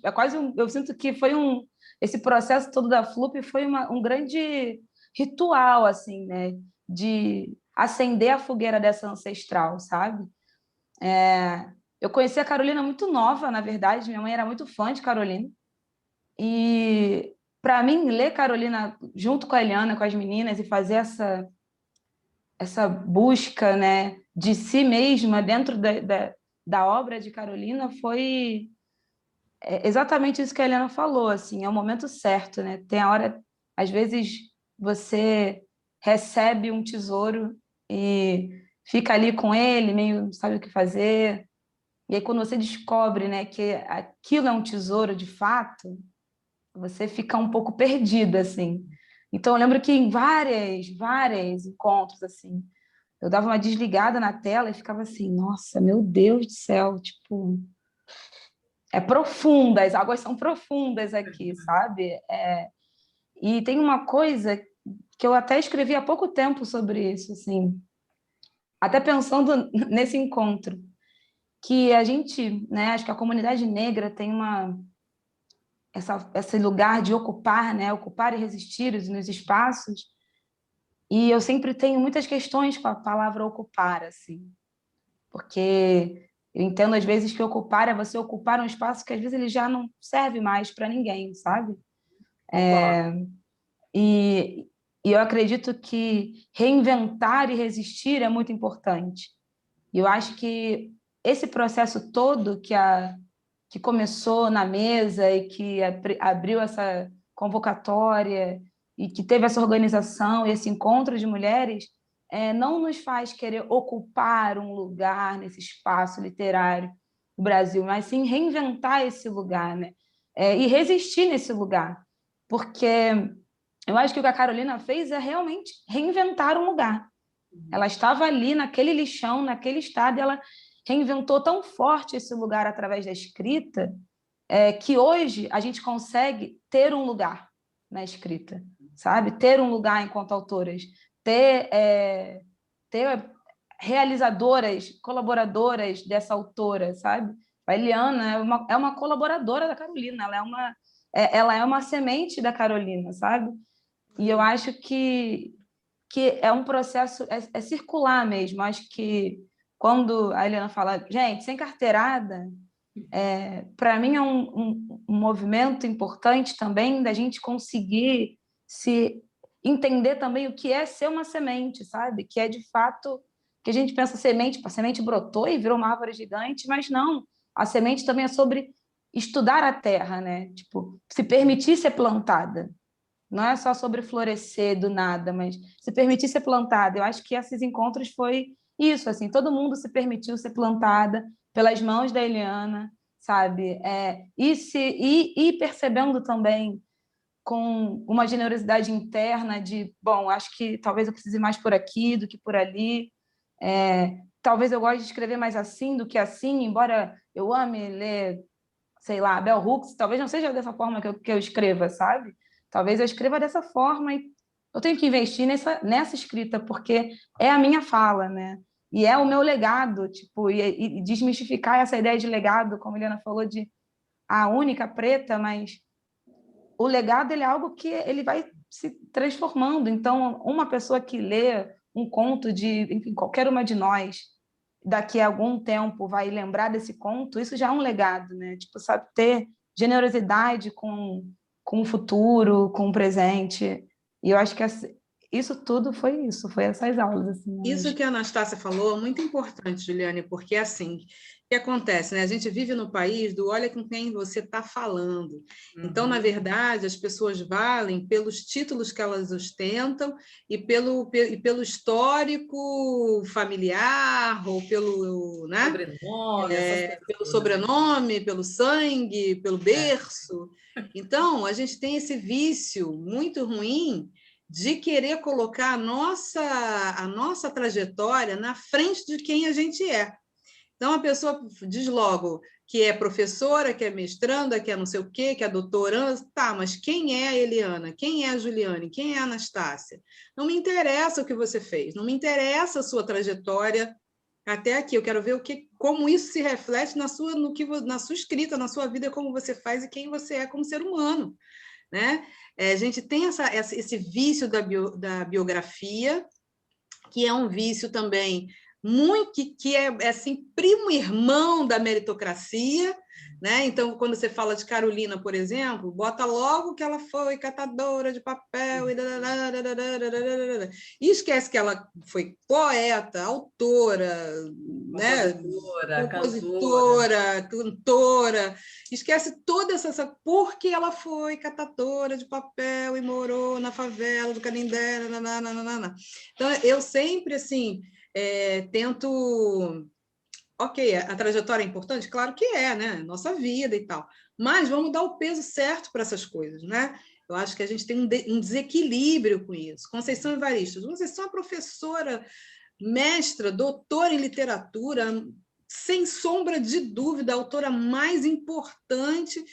eu sinto que foi esse processo todo da FLUP foi um grande ritual, assim, né, de acender a fogueira dessa ancestral, sabe? Eu conheci a Carolina muito nova, na verdade, minha mãe era muito fã de Carolina. E, para mim, ler Carolina junto com a Eliana, com as meninas, e fazer essa busca, né, de si mesma dentro da obra de Carolina foi exatamente isso que a Eliana falou, assim, é o momento certo, né? Tem a hora, às vezes, você recebe um tesouro e fica ali com ele, meio não sabe o que fazer. E aí, quando você descobre, né, que aquilo é um tesouro de fato, você fica um pouco perdida, assim. Então, eu lembro que em vários encontros, assim, eu dava uma desligada na tela e ficava assim, nossa, meu Deus do céu, tipo, é profunda, as águas são profundas aqui, sabe? E tem uma coisa que eu até escrevi há pouco tempo sobre isso, assim, até pensando nesse encontro, que a gente, né, acho que a comunidade negra tem esse lugar de ocupar, né? Ocupar e resistir nos espaços. E eu sempre tenho muitas questões com a palavra ocupar, assim, porque eu entendo às vezes que ocupar é você ocupar um espaço que às vezes ele já não serve mais para ninguém, sabe? E eu acredito que reinventar e resistir é muito importante. E eu acho que esse processo todo que começou na mesa e que abriu essa convocatória e que teve essa organização, esse encontro de mulheres, não nos faz querer ocupar um lugar nesse espaço literário do Brasil, mas sim reinventar esse lugar, né? E resistir nesse lugar. Porque eu acho que o que a Carolina fez é realmente reinventar um lugar. Ela estava ali, naquele lixão, naquele estado, e ela reinventou tão forte esse lugar através da escrita, que hoje a gente consegue ter um lugar na escrita, sabe? Ter um lugar enquanto autoras, ter realizadoras, colaboradoras dessa autora, sabe? A Eliana é uma colaboradora da Carolina, ela é uma semente da Carolina, sabe? E eu acho que é um processo, é circular mesmo. Acho que quando a Eliana fala, gente, sem carteirada, para mim é um movimento importante também da gente conseguir se entender também o que é ser uma semente, sabe? Que é de fato que a gente pensa semente, a semente brotou e virou uma árvore gigante, mas não. A semente também é sobre estudar a terra, né? Tipo, se permitir ser plantada. Não é só sobre florescer do nada, mas se permitir ser plantada. Eu acho que esses encontros foi isso, assim, todo mundo se permitiu ser plantada pelas mãos da Eliana, sabe? E percebendo também com uma generosidade interna de, bom, acho que talvez eu precise mais por aqui do que por ali. Talvez eu goste de escrever mais assim do que assim, embora eu ame ler, sei lá, Bell Hooks, talvez não seja dessa forma que eu escreva, sabe? Talvez eu escreva dessa forma e eu tenho que investir nessa escrita, porque é a minha fala, né? E é o meu legado, tipo, e desmistificar essa ideia de legado, como a Eliana falou, de a única preta, mas o legado ele é algo que ele vai se transformando. Então, uma pessoa que lê um conto de, enfim, qualquer uma de nós, daqui a algum tempo vai lembrar desse conto, isso já é um legado, né? Tipo, sabe, ter generosidade com o futuro, com o presente. E eu acho que isso tudo foi essas aulas. Assim, isso que a Anastácia falou é muito importante, Juliane, porque assim, o que acontece, né? A gente vive no país do olha com quem você está falando. Então, na verdade, as pessoas valem pelos títulos que elas ostentam e pelo histórico familiar, ou pelo, né? Pelo sobrenome, pelo sangue, pelo berço. Então, a gente tem esse vício muito ruim de querer colocar a nossa trajetória na frente de quem a gente é. Então, a pessoa diz logo que é professora, que é mestranda, que é não sei o quê, que é doutoranda. Tá, mas quem é a Eliana? Quem é a Juliane? Quem é a Anastácia? Não me interessa o que você fez, não me interessa a sua trajetória até aqui. Eu quero ver como isso se reflete na sua escrita, na sua vida, como você faz e quem você é como ser humano, né? A gente tem esse vício da biografia, que é um vício também que é assim, primo irmão da meritocracia, né? Então, quando você fala de Carolina, por exemplo, bota logo que ela foi catadora de papel e esquece que ela foi poeta, autora, compositora, cantora, esquece toda essa porque ela foi catadora de papel e morou na favela do Canindé. Então, eu sempre assim tento. Ok, a trajetória é importante? Claro que é, né? Nossa vida e tal. Mas vamos dar o peso certo para essas coisas, né? Eu acho que a gente tem um desequilíbrio com isso. Conceição Evaristo, vocês são uma professora, mestra, doutora em literatura, sem sombra de dúvida, a autora mais importante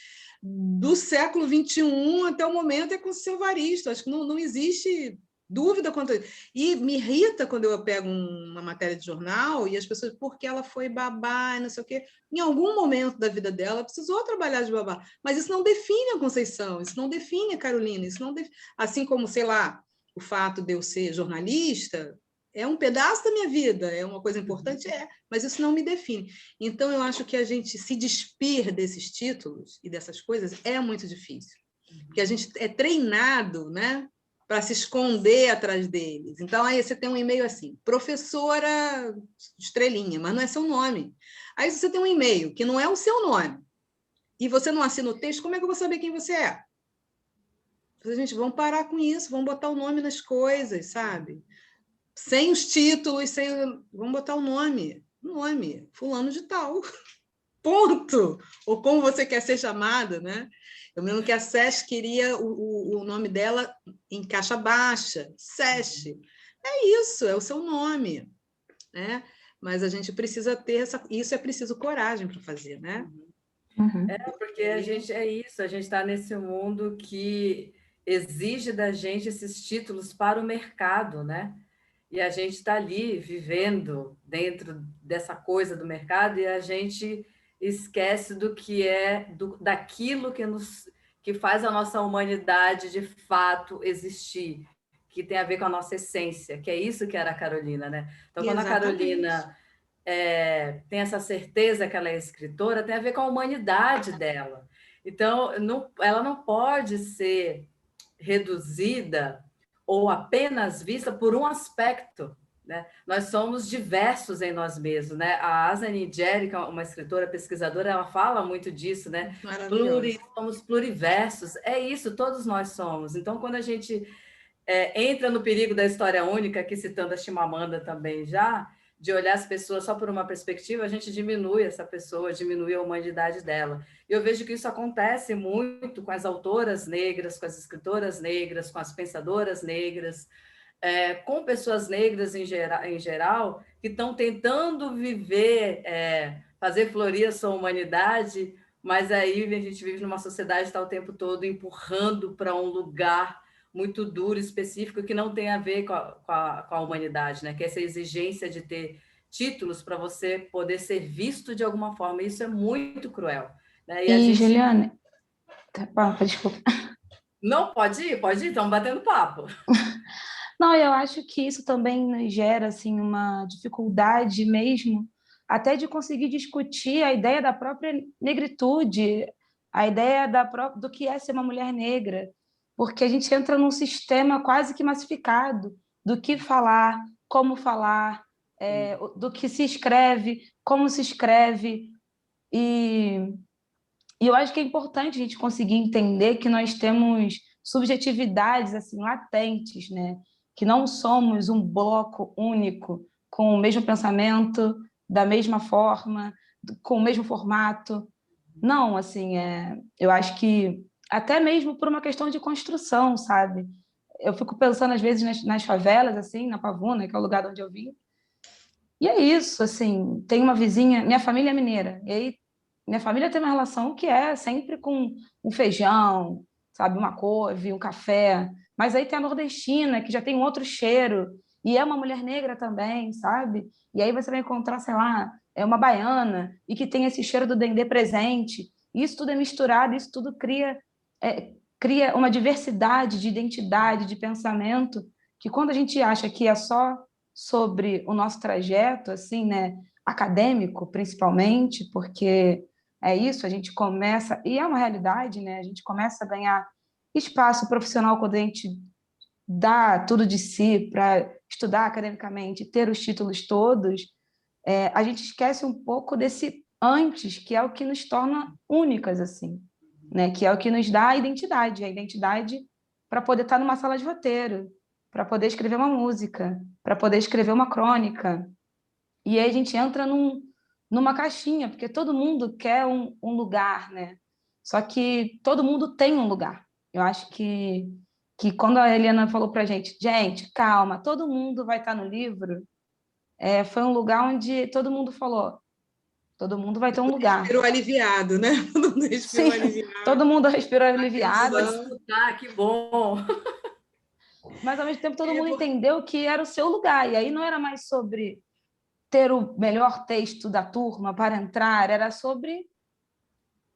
do século XXI até o momento é Conceição Evaristo. Acho que não existe dúvida quanto a isso. E me irrita quando eu pego uma matéria de jornal e as pessoas, porque ela foi babá, não sei o quê. Em algum momento da vida dela, precisou trabalhar de babá. Mas isso não define a Conceição, isso não define a Carolina, isso não assim como, sei lá, o fato de eu ser jornalista é um pedaço da minha vida, é uma coisa importante, mas isso não me define. Então, eu acho que a gente se despir desses títulos e dessas coisas é muito difícil, porque a gente é treinado, né, para se esconder atrás deles. Então, aí você tem um e-mail assim, professora estrelinha, mas não é seu nome. Aí você tem um e-mail que não é o seu nome, e você não assina o texto, como é que eu vou saber quem você é? Gente, vamos parar com isso, vamos botar o nome nas coisas, sabe? Sem os títulos, vamos botar o nome, fulano de tal, ponto. Ou como você quer ser chamada, né? Eu me lembro que a SESC queria o nome dela em caixa baixa, SESC, é isso, é o seu nome, né? Mas a gente precisa ter isso é preciso coragem para fazer, né? Uhum. Porque a gente a gente está nesse mundo que exige da gente esses títulos para o mercado, né? E a gente está ali vivendo dentro dessa coisa do mercado e a gente esquece do que daquilo que faz a nossa humanidade de fato existir, que tem a ver com a nossa essência, que é isso que era a Carolina, né? Então, quando a Exatamente. Carolina tem essa certeza que ela é escritora, tem a ver com a humanidade dela. Então, ela não pode ser reduzida ou apenas vista por um aspecto, né? Nós somos diversos em nós mesmos, né? A Asa Nigeri, uma escritora, pesquisadora, ela fala muito disso, né? Maravilhoso. Somos pluriversos, é isso, todos nós somos. Então, quando a gente entra no perigo da história única, aqui citando a Chimamanda também já, de olhar as pessoas só por uma perspectiva, a gente diminui essa pessoa, diminui a humanidade dela. E eu vejo que isso acontece muito com as autoras negras, com as escritoras negras, com as pensadoras negras, com pessoas negras em geral, que estão tentando viver, fazer florir a sua humanidade, mas aí a gente vive numa sociedade que está o tempo todo empurrando para um lugar muito duro, específico, que não tem a ver com a humanidade, né? Que é essa exigência de ter títulos para você poder ser visto de alguma forma. Isso é muito cruel, né? E Juliane, desculpa. Não, pode ir, estamos batendo papo. Não, eu acho que isso também nos gera assim, uma dificuldade mesmo, até de conseguir discutir a ideia da própria negritude, a ideia do que é ser uma mulher negra, porque a gente entra num sistema quase que massificado do que falar, como falar, do que se escreve, como se escreve, e eu acho que é importante a gente conseguir entender que nós temos subjetividades assim latentes, né? Que não somos um bloco único com o mesmo pensamento, da mesma forma, com o mesmo formato. Não, assim, eu acho que até mesmo por uma questão de construção, sabe? Eu fico pensando às vezes nas favelas, assim, na Pavuna, que é o lugar onde eu vim. E é isso, assim, tem uma vizinha, minha família é mineira, e aí minha família tem uma relação que é sempre com um feijão, sabe, uma couve, um café, mas aí tem a nordestina, que já tem um outro cheiro, e é uma mulher negra também, sabe? E aí você vai encontrar, sei lá, uma baiana, e que tem esse cheiro do dendê presente, isso tudo é misturado, isso tudo cria uma diversidade de identidade, de pensamento, que quando a gente acha que é só sobre o nosso trajeto, assim, né, acadêmico, principalmente, porque é isso, a gente começa, e é uma realidade, né, a gente começa a ganhar espaço profissional quando a gente dá tudo de si para estudar academicamente, ter os títulos todos, a gente esquece um pouco desse antes, que é o que nos torna únicas, assim, né, que é o que nos dá a identidade para poder estar numa sala de roteiro, para poder escrever uma música, para poder escrever uma crônica. E aí a gente entra numa caixinha, porque todo mundo quer um lugar, né? Só que todo mundo tem um lugar. Eu acho que quando a Eliana falou para a gente, calma, todo mundo vai estar no livro, foi um lugar onde todo mundo falou, todo mundo vai ter um lugar. Respirou aliviado, né? Todo mundo respirou aliviado. Todo mundo respirou aliviado. Vou disputar, que bom! Mas, ao mesmo tempo, todo mundo entendeu que era o seu lugar. E aí não era mais sobre ter o melhor texto da turma para entrar, era sobre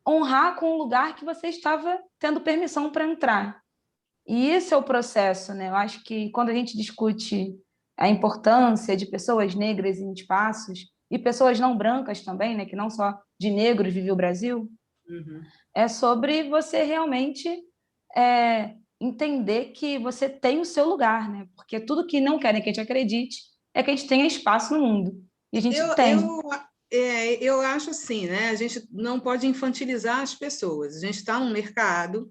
honrar com o lugar que você estava tendo permissão para entrar. E esse é o processo, né? Eu acho que quando a gente discute a importância de pessoas negras em espaços, e pessoas não brancas também, né? Que não só de negros vive o Brasil, é sobre você realmente entender que você tem o seu lugar, né? Porque tudo que não querem que a gente acredite é que a gente tenha espaço no mundo. E a gente tem. Eu acho assim, né? A gente não pode infantilizar as pessoas. A gente está num mercado,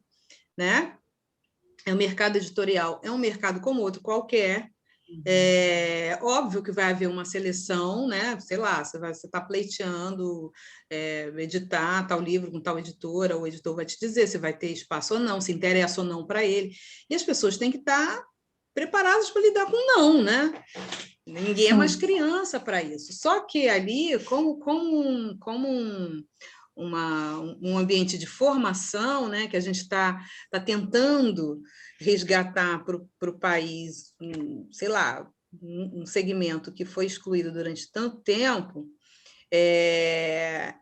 né? O mercado editorial é um mercado como outro qualquer. É óbvio que vai haver uma seleção, né? Sei lá, você está pleiteando editar tal livro com tal editora, o editor vai te dizer se vai ter espaço ou não, se interessa ou não para ele. E as pessoas têm que estar preparados para lidar com não, né? Ninguém é mais criança para isso. Só que ali, como um ambiente de formação, né, que a gente está tentando resgatar para o país, sei lá, um segmento que foi excluído durante tanto tempo,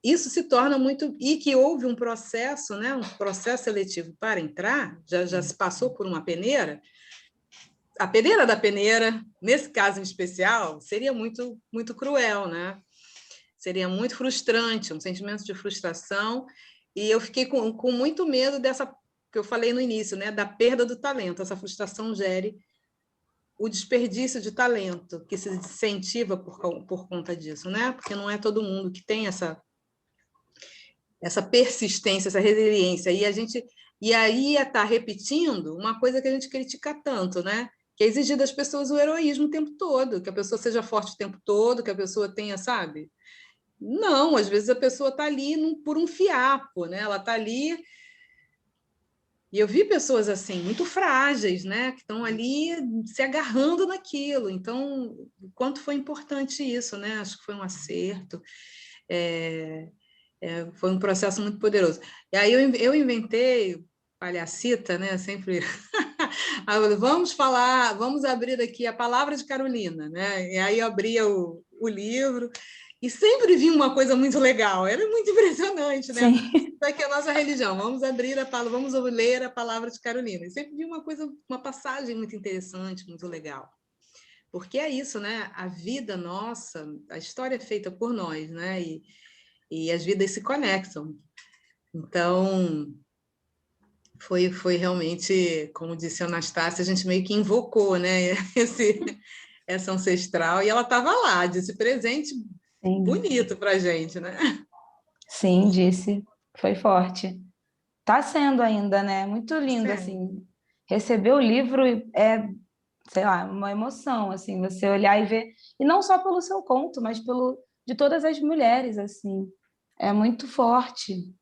isso se torna muito... E que houve um processo, né, um processo seletivo para entrar, já se passou por uma peneira. A peneira da peneira, nesse caso em especial, seria muito, muito cruel, né? Seria muito frustrante, um sentimento de frustração, e eu fiquei com muito medo dessa, que eu falei no início, né, da perda do talento. Essa frustração gere o desperdício de talento, que se incentiva por conta disso, né? Porque não é todo mundo que tem essa persistência, essa resiliência, e aí está repetindo uma coisa que a gente critica tanto, né? Que é exigir das pessoas o heroísmo o tempo todo, que a pessoa seja forte o tempo todo, que a pessoa tenha, sabe? Não, às vezes a pessoa está ali por um fiapo, né? Ela está ali... E eu vi pessoas assim, muito frágeis, né? Que estão ali se agarrando naquilo. Então, o quanto foi importante isso, né? Acho que foi um acerto. Foi um processo muito poderoso. E aí eu inventei, palhacita, né? Sempre... vamos abrir aqui a Palavra de Carolina, né? E aí eu abria o livro e sempre vi uma coisa muito legal, era muito impressionante, né? Isso aqui é a nossa religião, vamos ler a Palavra de Carolina. E sempre vi uma passagem muito interessante, muito legal. Porque é isso, né? A vida nossa, a história é feita por nós, né? E as vidas se conectam. Então, foi realmente, como disse a Anastácia, a gente meio que invocou, né, essa ancestral, e ela estava lá, disse presente bonito para a gente, né? Sim, disse. Foi forte. Está sendo ainda, né? Muito lindo, assim. Receber o livro sei lá, uma emoção, assim, você olhar e ver, e não só pelo seu conto, mas de todas as mulheres, assim. É muito forte.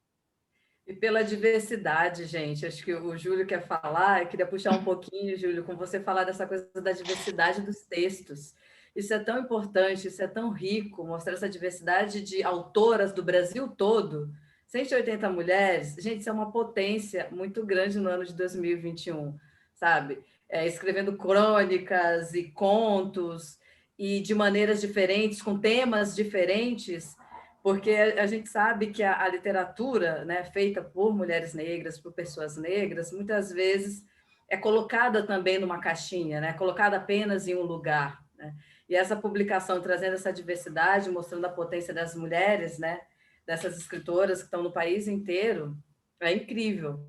E pela diversidade, gente. Acho que o Júlio quer falar, eu queria puxar um pouquinho, Júlio, com você falar dessa coisa da diversidade dos textos. Isso é tão importante, isso é tão rico, mostrar essa diversidade de autoras do Brasil todo. 180 mulheres, gente, isso é uma potência muito grande no ano de 2021, sabe? Escrevendo crônicas e contos, e de maneiras diferentes, com temas diferentes, porque a gente sabe que a literatura, né, feita por mulheres negras, por pessoas negras, muitas vezes é colocada também numa caixinha, né, colocada apenas em um lugar, né? E essa publicação trazendo essa diversidade, mostrando a potência das mulheres, né, dessas escritoras que estão no país inteiro, é incrível.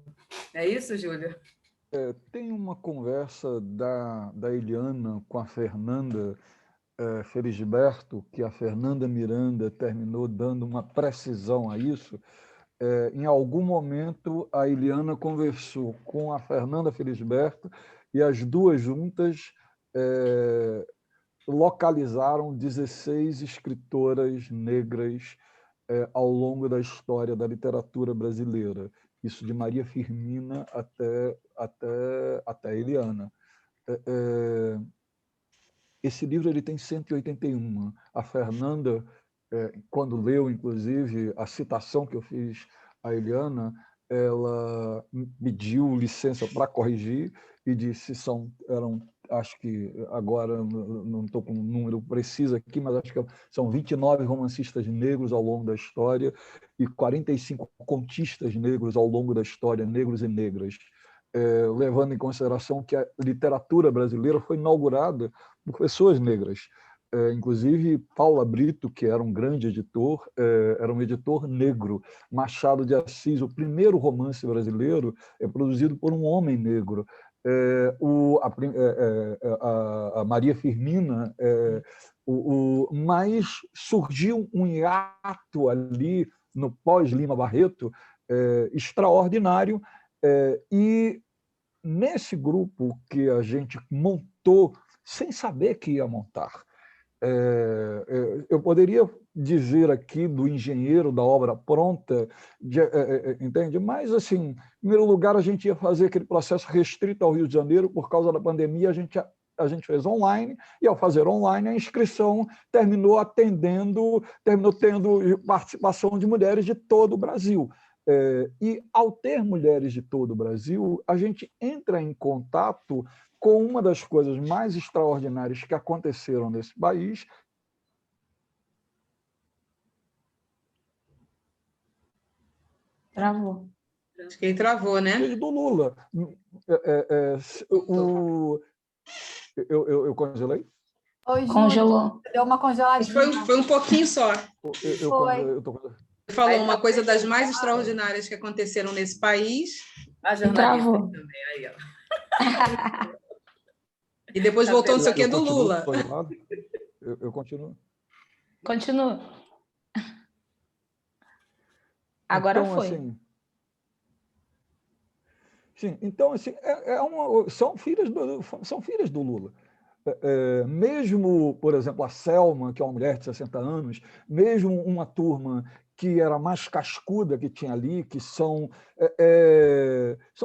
É isso, Júlio? Tem uma conversa da Eliana com a Fernanda Felisberto, que a Fernanda Miranda terminou dando uma precisão a isso. Em algum momento, a Eliana conversou com a Fernanda Felisberto e as duas juntas localizaram 16 escritoras negras ao longo da história da literatura brasileira. Isso de Maria Firmina até a Eliana. Esse livro ele tem 181. A Fernanda, quando leu, inclusive, a citação que eu fiz à Eliana, ela me pediu licença para corrigir e disse eram, acho que agora não estou com um número preciso aqui, mas acho que são 29 romancistas negros ao longo da história e 45 contistas negros ao longo da história, negros e negras. Levando em consideração que a literatura brasileira foi inaugurada por pessoas negras. Inclusive, Paula Brito, que era um grande editor, era um editor negro. Machado de Assis, o primeiro romance brasileiro, é produzido por um homem negro. A Maria Firmina, mas surgiu um hiato ali no pós-Lima Barreto extraordinário, e nesse grupo que a gente montou, sem saber que ia montar, Eu poderia dizer aqui do engenheiro da obra pronta, entende? Mas, assim, em primeiro lugar, a gente ia fazer aquele processo restrito ao Rio de Janeiro, por causa da pandemia, a gente fez online, e ao fazer online, a inscrição terminou tendo participação de mulheres de todo o Brasil. E, ao ter mulheres de todo o Brasil, a gente entra em contato com uma das coisas mais extraordinárias que aconteceram nesse país. Travou. Acho que ele travou, né? Do Lula. Eu congelei? Oi, Congelou. deu uma congeladinha. Foi um pouquinho só. Foi. Você falou uma coisa das mais extraordinárias que aconteceram nesse país. A jornalista Travou. também, aí, ó. E depois voltou não sei o que do Lula. Eu continuo. Continua. Agora então, foi. Assim, sim, então, assim, são filhas do Lula. Mesmo, por exemplo, a Selma, que é uma mulher de 60 anos, mesmo uma turma que era mais cascuda que tinha ali, que são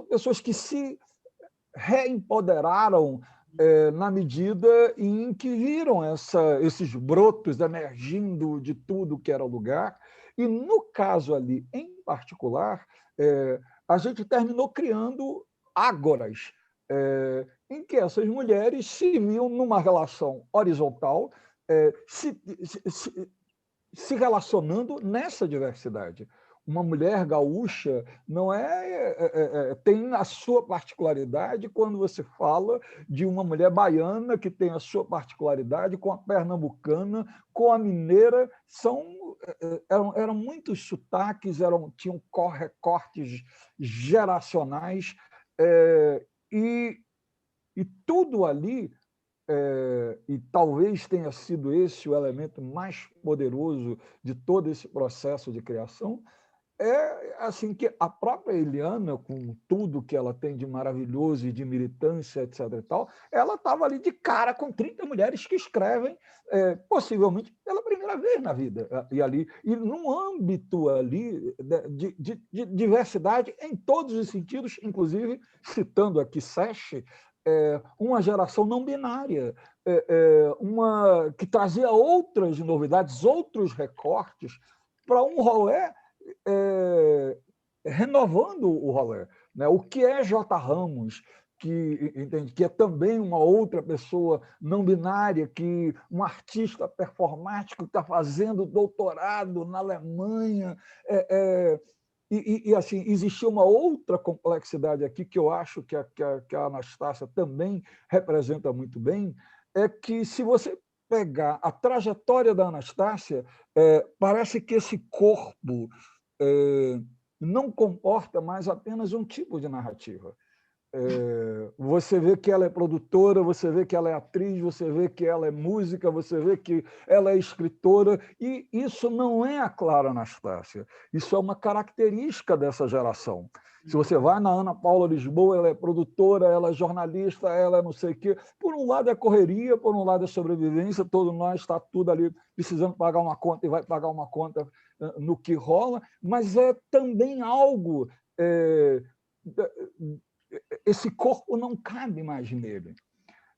pessoas que se reempoderaram na medida em que viram esses brotos emergindo de tudo que era lugar. E, no caso ali, em particular, a gente terminou criando ágoras, em que essas mulheres se viam numa relação horizontal, se relacionando nessa diversidade. Uma mulher gaúcha não tem a sua particularidade quando você fala de uma mulher baiana que tem a sua particularidade com a pernambucana, com a mineira. Eram muitos sotaques, tinham recortes geracionais, e tudo ali, e talvez tenha sido esse o elemento mais poderoso de todo esse processo de criação, assim que a própria Eliana, com tudo que ela tem de maravilhoso e de militância, etc. e tal, ela estava ali de cara com 30 mulheres que escrevem, possivelmente pela primeira vez na vida, e num âmbito ali de diversidade em todos os sentidos, inclusive, citando aqui Sesh, uma geração não binária, que trazia outras novidades, outros recortes para um rolê, renovando o rolê, né? O que é J. Ramos, que é também uma outra pessoa não binária, um artista performático que está fazendo doutorado na Alemanha. Assim, existia uma outra complexidade aqui que eu acho que a Anastácia também representa muito bem, é que, se você pegar a trajetória da Anastácia, parece que esse corpo não comporta mais apenas um tipo de narrativa. Você vê que ela é produtora, você vê que ela é atriz, você vê que ela é música, você vê que ela é escritora, e isso não é a Clara Anastácia, isso é uma característica dessa geração. Se você vai na Ana Paula Lisboa, ela é produtora, ela é jornalista, ela é não sei o quê. Por um lado é correria, por um lado é sobrevivência, todo nós está tudo ali precisando pagar uma conta e vai pagar uma conta no que rola, mas é também algo... esse corpo não cabe mais nele.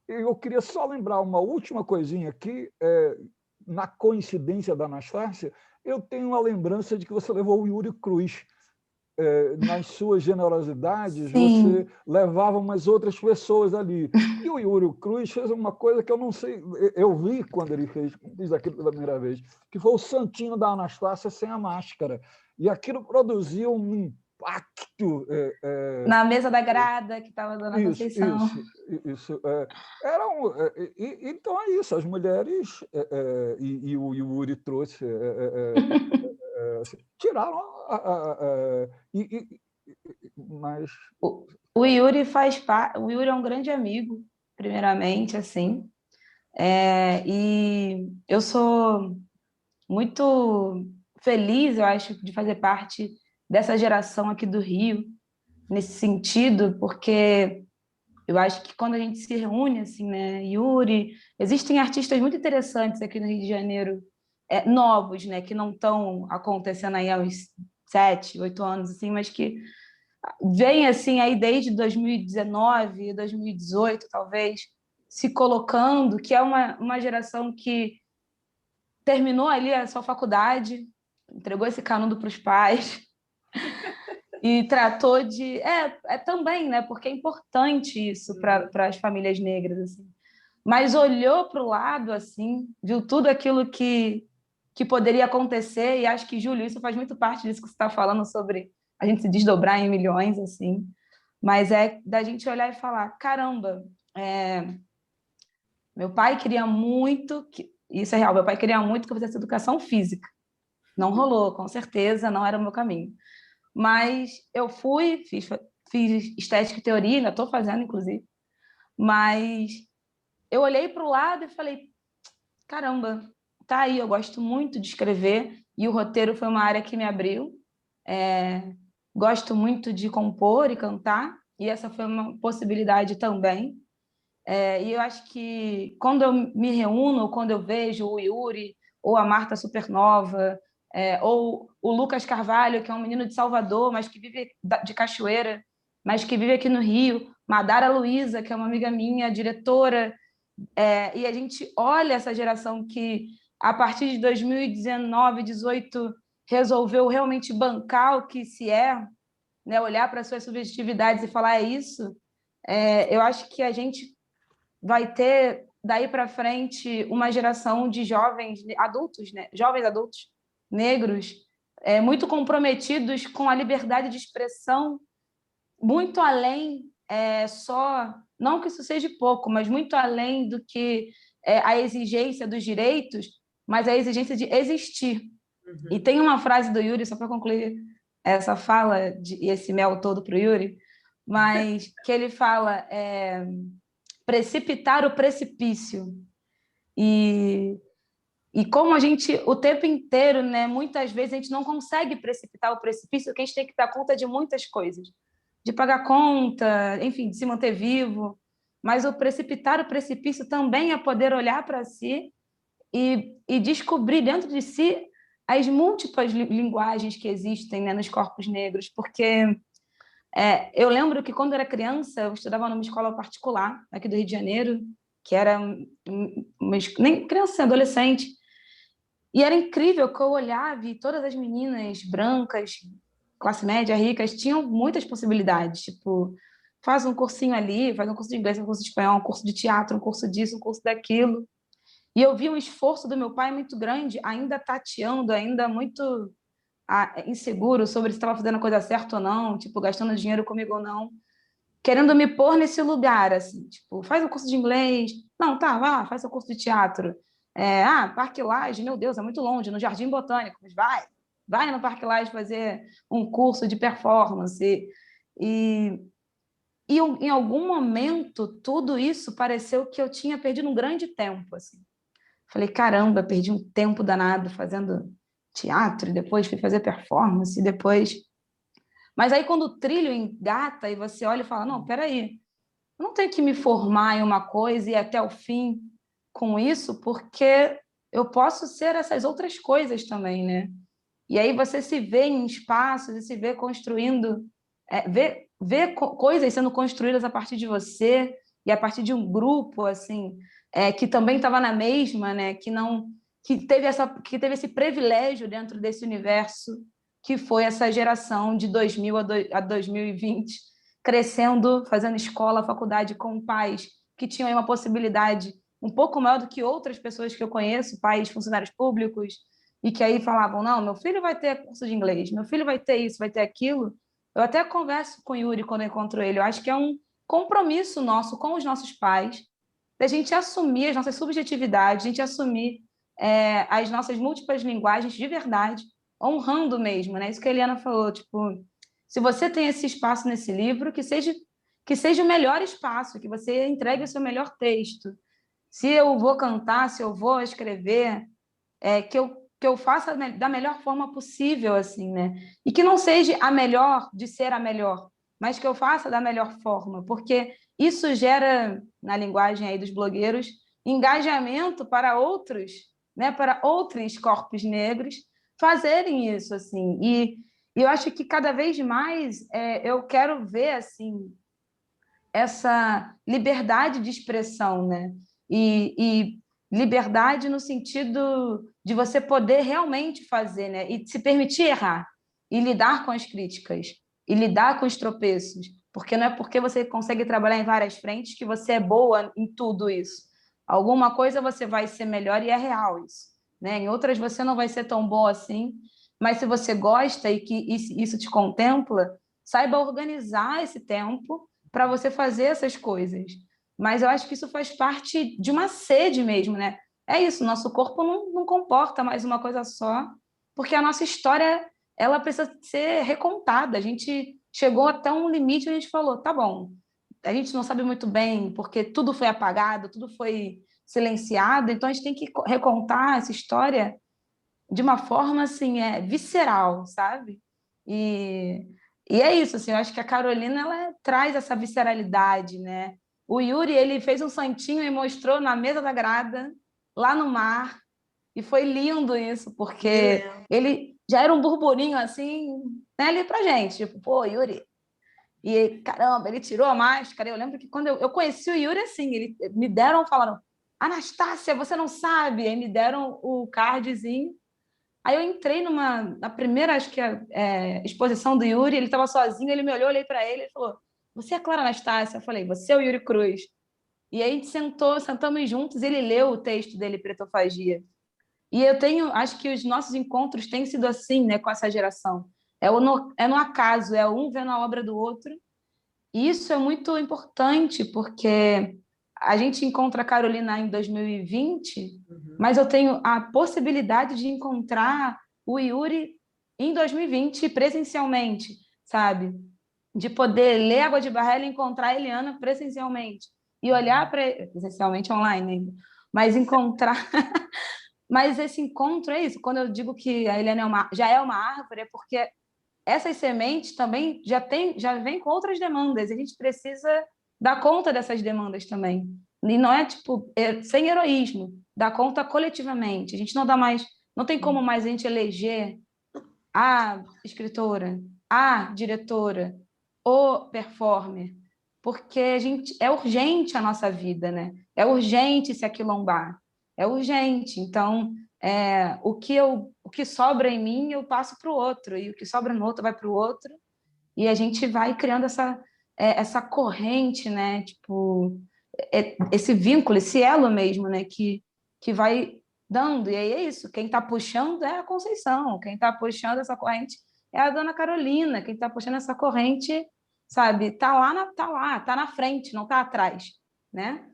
Eu queria só lembrar uma última coisinha aqui, na coincidência da Anastácia, eu tenho a lembrança de que você levou o Yuri Cruz. Nas suas generosidades, Sim. Você levava umas outras pessoas ali. E o Yuri Cruz fez uma coisa que eu não sei, eu vi quando ele fez aquilo pela primeira vez, que foi o santinho da Anastácia sem a máscara. E aquilo produziu um impacto. Na mesa da grada, que estava dando a Conceição. Isso. Então é isso, as mulheres, e o Yuri trouxe, tiraram mas... O Yuri faz parte. O Yuri é um grande amigo, primeiramente, assim. E eu sou muito feliz, eu acho, de fazer parte dessa geração aqui do Rio, nesse sentido, porque Eu acho que quando a gente se reúne, assim, né, Yuri, existem artistas muito interessantes aqui no Rio de Janeiro, novos, né, que não estão acontecendo aí há uns 7, 8 anos, assim, mas que vem assim aí desde 2019, 2018, talvez, se colocando, que é uma geração que terminou ali a sua faculdade, entregou esse canudo para os pais e tratou de... também, né? Porque é importante isso para as famílias negras, assim. Mas olhou para o lado, assim, viu tudo aquilo que poderia acontecer, e acho que, Júlio, isso faz muito parte disso que você está falando sobre a gente se desdobrar em milhões, assim, mas é da gente olhar e falar, caramba, meu pai queria muito, isso é real, meu pai queria muito que eu fizesse educação física. Não rolou, com certeza, não era o meu caminho. Mas eu fui, fiz estética e teoria, ainda estou fazendo, inclusive, mas eu olhei para o lado e falei, caramba, tá aí, eu gosto muito de escrever, e o roteiro foi uma área que me abriu. Gosto muito de compor e cantar, e essa foi uma possibilidade também. E eu acho que quando eu me reúno, quando eu vejo o Yuri, ou a Marta Supernova, ou o Lucas Carvalho, que é um menino de Salvador, mas que vive de Cachoeira, mas que vive aqui no Rio, Madara Luiza, que é uma amiga minha, diretora, e a gente olha essa geração que, a partir de 2019, 2018, resolveu realmente bancar o que se é, né? Olhar para suas subjetividades e falar, é isso. Eu acho que a gente vai ter, daí para frente, uma geração de jovens adultos, né? Jovens adultos negros, muito comprometidos com a liberdade de expressão, muito além só, não que isso seja pouco, mas muito além do que a exigência dos direitos, mas a exigência de existir. E tem uma frase do Yuri, só para concluir essa fala e esse mel todo para o Yuri, mas que ele fala precipitar o precipício. E como a gente, o tempo inteiro, né, muitas vezes a gente não consegue precipitar o precipício, porque a gente tem que dar conta de muitas coisas, de pagar conta, enfim, de se manter vivo. Mas o precipitar o precipício também é poder olhar para si e descobrir dentro de si as múltiplas linguagens que existem, né, nos corpos negros, porque eu lembro que quando eu era criança, eu estudava numa escola particular aqui do Rio de Janeiro, que era nem criança, adolescente, e era incrível que eu olhava e todas as meninas brancas, classe média, ricas, tinham muitas possibilidades, tipo, faz um cursinho ali, faz um curso de inglês, um curso de espanhol, um curso de teatro, um curso disso, um curso daquilo. E eu vi um esforço do meu pai muito grande, ainda tateando, ainda muito inseguro sobre se estava fazendo a coisa certa ou não, tipo, gastando dinheiro comigo ou não, querendo me pôr nesse lugar, assim, tipo, faz um curso de inglês, não, tá, vai lá, faz o curso de teatro. Parque Lage, meu Deus, é muito longe, no Jardim Botânico, mas vai no Parque Lage fazer um curso de performance. E em algum momento, tudo isso pareceu que eu tinha perdido um grande tempo, assim. Falei, caramba, perdi um tempo danado fazendo teatro, e depois fui fazer performance, e depois... Mas aí quando o trilho engata e você olha e fala, não, peraí, eu não tenho que me formar em uma coisa e ir até o fim com isso, porque eu posso ser essas outras coisas também, né? E aí você se vê em espaços e se vê construindo, vê coisas sendo construídas a partir de você e a partir de um grupo, assim, que também estava na mesma, né? Que teve esse privilégio dentro desse universo, que foi essa geração de 2000 a 2020, crescendo, fazendo escola, faculdade com pais que tinham uma possibilidade um pouco maior do que outras pessoas que eu conheço, pais funcionários públicos, e que aí falavam, não, meu filho vai ter curso de inglês, meu filho vai ter isso, vai ter aquilo. Eu até converso com o Yuri quando eu encontro ele, eu acho que é um compromisso nosso com os nossos pais, da gente assumir as nossas subjetividades, a gente assumir as nossas múltiplas linguagens de verdade, honrando mesmo, né? Isso que a Eliana falou, tipo, se você tem esse espaço nesse livro, que seja o melhor espaço, que você entregue o seu melhor texto. Se eu vou cantar, se eu vou escrever, que eu faça da melhor forma possível, assim, né? E que não seja a melhor de ser a melhor, mas que eu faça da melhor forma, porque isso gera, na linguagem aí dos blogueiros, engajamento para outros, né, para outros corpos negros fazerem isso, assim. E eu acho que cada vez mais eu quero ver assim essa liberdade de expressão, né? E liberdade no sentido de você poder realmente fazer, né? E se permitir errar, e lidar com as críticas, e lidar com os tropeços, porque não é porque você consegue trabalhar em várias frentes que você é boa em tudo isso. Alguma coisa você vai ser melhor e é real isso, né? Em outras você não vai ser tão boa assim, mas se você gosta e que isso te contempla, saiba organizar esse tempo para você fazer essas coisas. Mas eu acho que isso faz parte de uma sede mesmo, né? É isso, nosso corpo não comporta mais uma coisa só, porque a nossa história ela precisa ser recontada. A gente chegou até um limite e a gente falou, tá bom, a gente não sabe muito bem, porque tudo foi apagado, tudo foi silenciado, então a gente tem que recontar essa história de uma forma assim, visceral, sabe? E, e é isso, assim, eu acho que a Carolina ela traz essa visceralidade, né? O Yuri, ele fez um santinho e mostrou na mesa da grada, lá no mar, e foi lindo isso, porque ele já era um burburinho assim, né, ali pra gente, tipo, pô, Yuri. E caramba, ele tirou a máscara. Eu lembro que quando eu conheci o Yuri assim, ele me deram, falaram, Anastácia, você não sabe, aí me deram o cardzinho. Aí eu entrei na primeira, acho que exposição do Yuri, ele estava sozinho, ele me olhou, olhei para ele e falou, você é a Clara Anastácia? Eu falei, você é o Yuri Cruz. E aí a gente sentamos juntos, ele leu o texto dele, Pretofagia. E acho que os nossos encontros têm sido assim, né, com essa geração. É no acaso, é um vendo a obra do outro. E isso é muito importante, porque a gente encontra a Carolina em 2020, mas eu tenho a possibilidade de encontrar o Yuri em 2020 presencialmente, sabe? De poder ler Água de Barrela e encontrar a Eliana presencialmente. E olhar para... Presencialmente online ainda. Mas encontrar... Mas esse encontro é isso. Quando eu digo que a Eliana já é uma árvore, é porque essas sementes também já vem com outras demandas, e a gente precisa dar conta dessas demandas também. E não é tipo sem heroísmo, dar conta coletivamente. A gente não tem como mais a gente eleger a escritora, a diretora, o performer, porque é urgente a nossa vida, né? É urgente se aquilombar, é urgente. Então, o que sobra em mim eu passo para o outro, e o que sobra no outro vai para o outro, e a gente vai criando essa corrente, né? Tipo, esse vínculo, esse elo mesmo, né? Que vai dando. E aí é isso. Quem está puxando é a Conceição, quem está puxando essa corrente é a Dona Carolina, quem está puxando essa corrente, sabe? Tá na frente, não está atrás, né?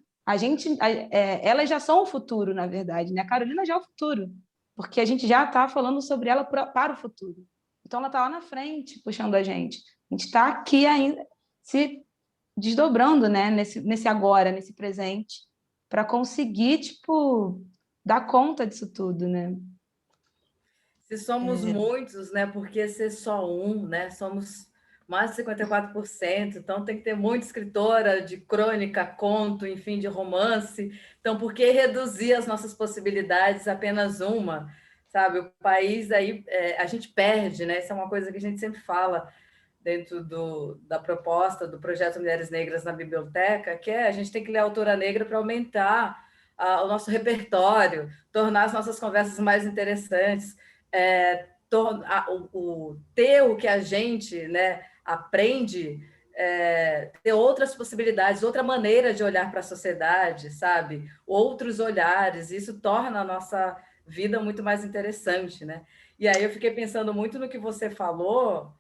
Elas já são o futuro, na verdade, né? A Carolina já é o futuro, porque a gente já está falando sobre ela para o futuro. Então, ela está lá na frente, puxando a gente. A gente está aqui ainda se desdobrando, né? Nesse agora, nesse presente, para conseguir, tipo, dar conta disso tudo, né? Se somos muitos, né? Por que ser só um, né? Somos mais de 54%, então tem que ter muita escritora de crônica, conto, enfim, de romance. Então, por que reduzir as nossas possibilidades a apenas uma? Sabe, o país aí a gente perde, né? Isso é uma coisa que a gente sempre fala dentro da proposta do projeto Mulheres Negras na Biblioteca, que a gente tem que ler a autora negra para aumentar o nosso repertório, tornar as nossas conversas mais interessantes, ter o que a gente, né, aprende, ter outras possibilidades, outra maneira de olhar para a sociedade, sabe? Outros olhares, isso torna a nossa vida muito mais interessante, né? E aí eu fiquei pensando muito no que você falou,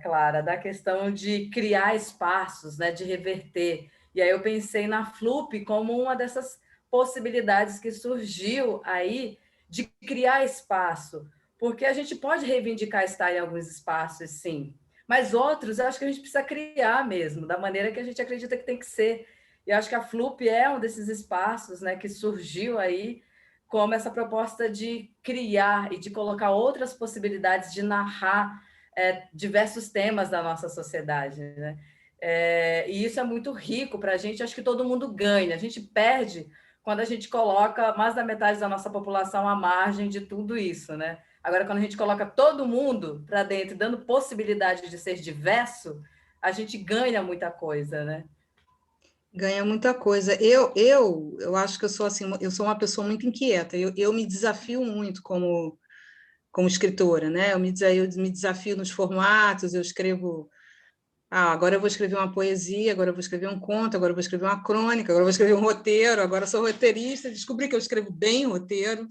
Clara, da questão de criar espaços, né, de reverter. E aí eu pensei na FLUP como uma dessas possibilidades que surgiu aí de criar espaço, porque a gente pode reivindicar estar em alguns espaços, sim, mas outros eu acho que a gente precisa criar mesmo, da maneira que a gente acredita que tem que ser. E eu acho que a FLUP é um desses espaços, né, que surgiu aí como essa proposta de criar e de colocar outras possibilidades de narrar diversos temas da nossa sociedade, né? E isso é muito rico para a gente, acho que todo mundo ganha. A gente perde quando a gente coloca mais da metade da nossa população à margem de tudo isso, né? Agora, quando a gente coloca todo mundo para dentro, dando possibilidade de ser diverso, a gente ganha muita coisa, né? Ganha muita coisa. Eu acho que eu sou assim, eu sou uma pessoa muito inquieta. Eu me desafio muito como escritora, né? Eu me desafio nos formatos. Eu escrevo, agora eu vou escrever uma poesia, agora eu vou escrever um conto, agora eu vou escrever uma crônica, agora eu vou escrever um roteiro. Agora eu sou roteirista. Descobri que eu escrevo bem roteiro,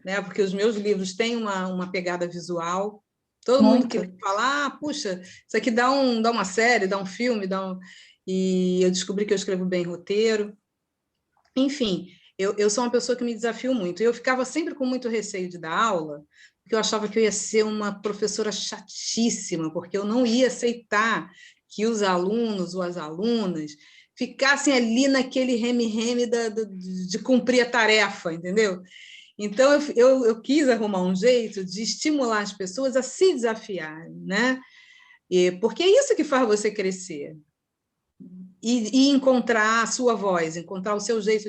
né? Porque os meus livros têm uma pegada visual. Todo mundo Muito. que fala, puxa, isso aqui dá uma série, dá um filme, E eu descobri que eu escrevo bem roteiro. Enfim, eu sou uma pessoa que me desafio muito. Eu ficava sempre com muito receio de dar aula, porque eu achava que eu ia ser uma professora chatíssima, porque eu não ia aceitar que os alunos ou as alunas ficassem ali naquele reme-reme de cumprir a tarefa, entendeu? Então, eu quis arrumar um jeito de estimular as pessoas a se desafiar, né? Porque é isso que faz você crescer. E encontrar a sua voz, encontrar o seu jeito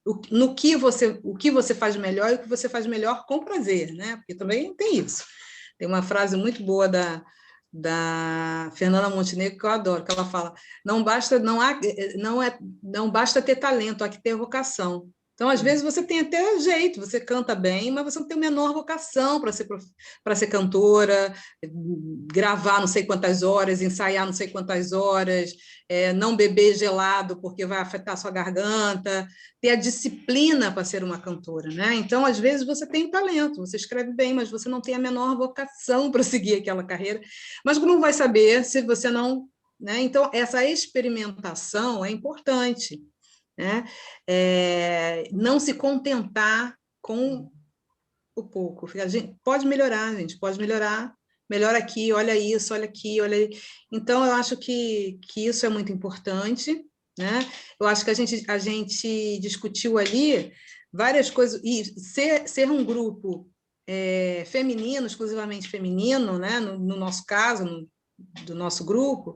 o que você faz melhor e o que você faz melhor com prazer, né? Porque também tem isso. Tem uma frase muito boa da Fernanda Montenegro que eu adoro, que ela fala: não basta ter talento, há que ter vocação. Então, às vezes, você tem até jeito, você canta bem, mas você não tem a menor vocação para ser cantora, gravar não sei quantas horas, ensaiar não sei quantas horas, não beber gelado porque vai afetar a sua garganta, ter a disciplina para ser uma cantora, né? Então, às vezes, você tem talento, você escreve bem, mas você não tem a menor vocação para seguir aquela carreira, mas não vai saber se você não... Né? Então, essa experimentação é importante, né? Não se contentar com o pouco. A gente pode melhorar, gente, pode melhorar. Melhora aqui, olha isso, olha aqui, olha aí. Então, eu acho que isso é muito importante, né? Eu acho que a gente discutiu ali várias coisas, e ser um grupo feminino, exclusivamente feminino, né? No nosso caso, do nosso grupo,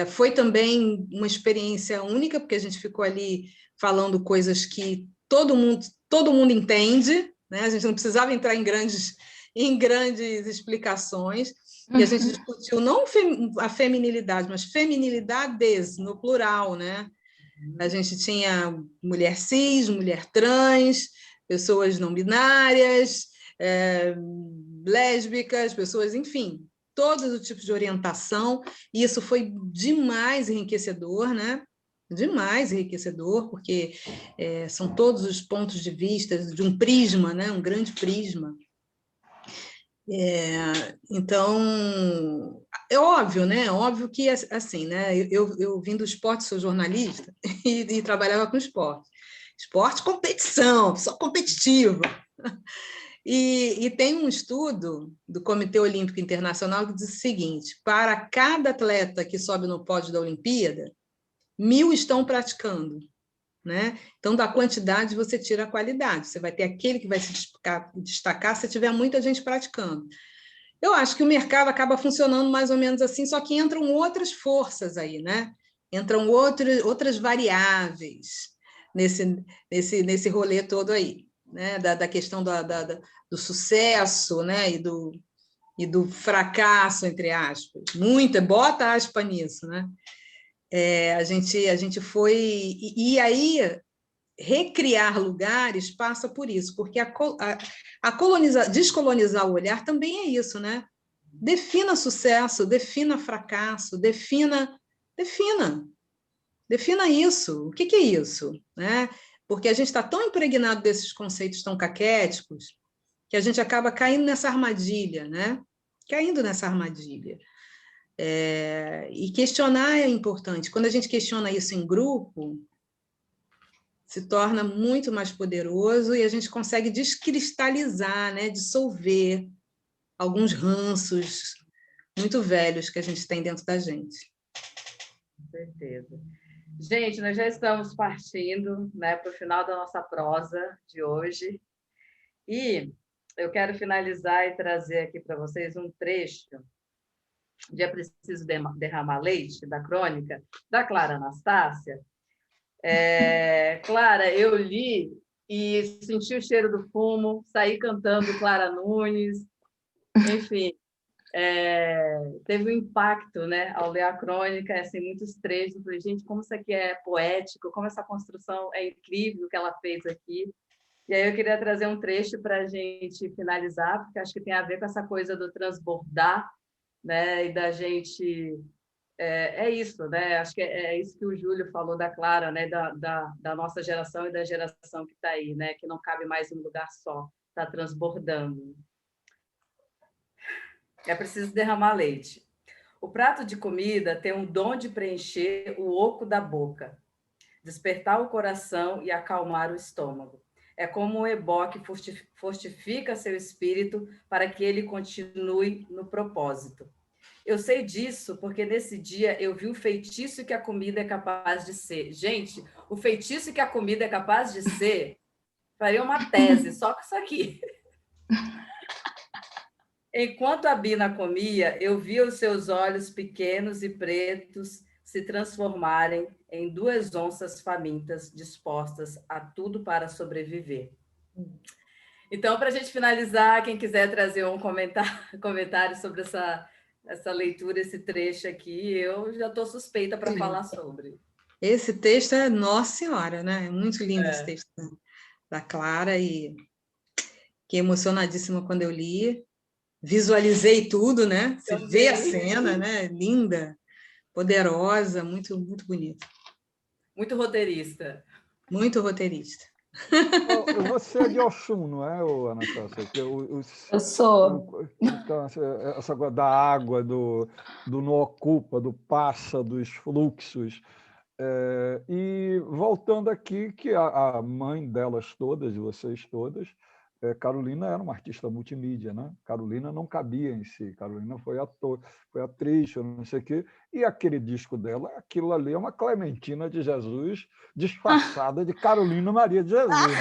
foi também uma experiência única, porque a gente ficou ali falando coisas que todo mundo entende, né? A gente não precisava entrar em grandes explicações, e a gente discutiu não a feminilidade, mas feminilidades no plural, né? A gente tinha mulher cis, mulher trans, pessoas não binárias, lésbicas, pessoas, enfim, todos os tipos de orientação, e isso foi demais enriquecedor, né? Demais enriquecedor, porque são todos os pontos de vista de um prisma, né? Um grande prisma. Então, é óbvio, né? Óbvio que, assim, né? Eu vim do esporte, sou jornalista, e trabalhava com esporte. Esporte, competição, sou competitiva. E tem um estudo do Comitê Olímpico Internacional que diz o seguinte: para cada atleta que sobe no pódio da Olimpíada, 1.000 estão praticando, né? Então, da quantidade, você tira a qualidade. Você vai ter aquele que vai se destacar se tiver muita gente praticando. Eu acho que o mercado acaba funcionando mais ou menos assim, só que entram outras forças aí, né? Entram outras variáveis nesse rolê todo aí, né? Da questão do sucesso, né? E do fracasso, entre aspas. Bota aspa nisso, né? A gente foi... E aí, recriar lugares passa por isso, porque descolonizar o olhar também é isso, né? Defina sucesso, defina fracasso, defina isso. O que é isso, né? Porque a gente está tão impregnado desses conceitos tão caquéticos que a gente acaba caindo nessa armadilha, né? Caindo nessa armadilha. E questionar é importante. Quando a gente questiona isso em grupo, se torna muito mais poderoso e a gente consegue descristalizar, né? Dissolver alguns ranços muito velhos que a gente tem dentro da gente. Com certeza. Gente, nós já estamos partindo, né, para o final da nossa prosa de hoje. E eu quero finalizar e trazer aqui para vocês um trecho de É Preciso Derramar Leite, da crônica, da Clara Anastácia. Clara, eu li e senti o cheiro do fumo, saí cantando Clara Nunes, enfim, teve um impacto, né, ao ler a crônica, assim, muitos trechos, falei, gente, como isso aqui é poético, como essa construção é incrível que ela fez aqui. E aí eu queria trazer um trecho para a gente finalizar, porque acho que tem a ver com essa coisa do transbordar, né, e da gente... É isso, né? Acho que é isso que o Júlio falou da Clara, né? Da nossa geração e da geração que está aí, né? Que não cabe mais em um lugar só, está transbordando. É preciso derramar leite. O prato de comida tem um dom de preencher o oco da boca, despertar o coração e acalmar o estômago. É como um ebó que fortifica seu espírito para que ele continue no propósito. Eu sei disso porque nesse dia eu vi o feitiço que a comida é capaz de ser. Gente, o feitiço que a comida é capaz de ser, faria uma tese só com isso aqui. Enquanto a Bina comia, eu via os seus olhos pequenos e pretos se transformarem em 2 onças famintas dispostas a tudo para sobreviver. Então, para a gente finalizar, quem quiser trazer um comentário sobre essa leitura, esse trecho aqui, eu já estou suspeita para falar sobre. Esse texto é Nossa Senhora, né? É muito lindo esse texto da Clara, e fiquei emocionadíssima quando eu li. Visualizei tudo, né? Você vê a cena, né? Linda, poderosa, muito, muito bonita. Muito roteirista. Muito roteirista. Você é de Oxum, não é, Anastácia? Eu sou. Então, essa coisa da água, do não ocupa, do passa, dos fluxos. E voltando aqui, que a mãe delas todas, de vocês todas, Carolina era uma artista multimídia, né? Carolina não cabia em si, Carolina foi ator, foi atriz, não sei o quê, e aquele disco dela, aquilo ali é uma Clementina de Jesus disfarçada de Carolina Maria de Jesus, né?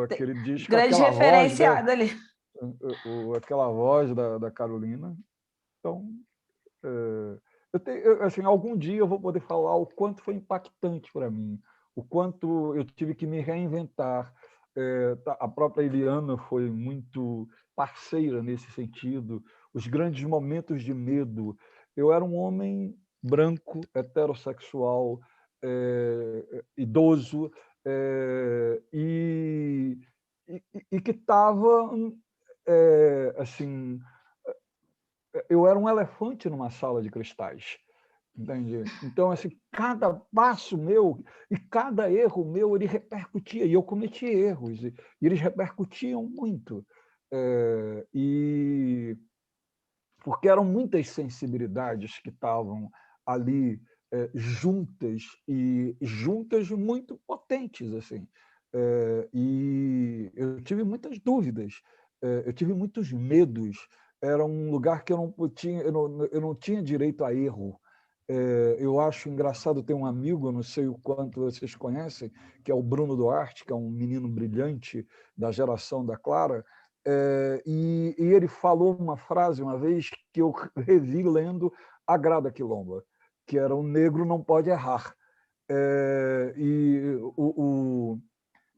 Aquele disco, grande aquela voz, referenciado ali. aquela voz da Carolina. Então, assim, algum dia eu vou poder falar o quanto foi impactante para mim, o quanto eu tive que me reinventar. A própria Eliana foi muito parceira nesse sentido. Os grandes momentos de medo. Eu era um homem branco, heterossexual, idoso, e que estava assim, eu era um elefante numa sala de cristais, entende? Então, assim, cada passo meu e cada erro meu, ele repercutia, e eu cometi erros, e eles repercutiam muito. E porque eram muitas sensibilidades que estavam ali juntas, e juntas muito potentes, assim. E eu tive muitas dúvidas, eu tive muitos medos. Era um lugar que eu não tinha direito a erro. Eu acho engraçado ter um amigo, eu não sei o quanto vocês conhecem, que é o Bruno Duarte, que é um menino brilhante da geração da Clara, e ele falou uma frase uma vez que eu revi lendo A Grada Quilomba, que era: o negro não pode errar.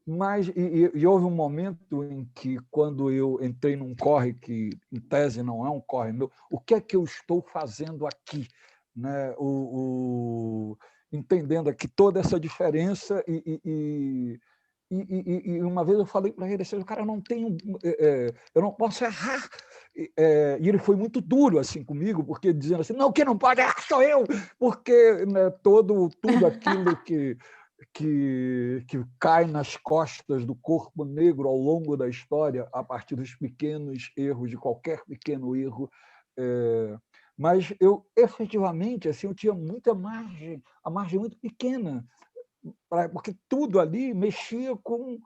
Mas houve um momento em que, quando eu entrei num corre que, em tese, não é um corre meu, o que é que eu estou fazendo aqui? Né? Entendendo aqui toda essa diferença, e uma vez eu falei para ele assim: cara, eu não posso errar. E ele foi muito duro assim comigo, porque dizendo assim: não, quem não pode errar sou eu, porque, né, tudo aquilo que cai nas costas do corpo negro ao longo da história, a partir dos pequenos erros, de qualquer pequeno erro. Mas eu, efetivamente, assim, eu tinha muita margem, a margem muito pequena, porque tudo ali mexia com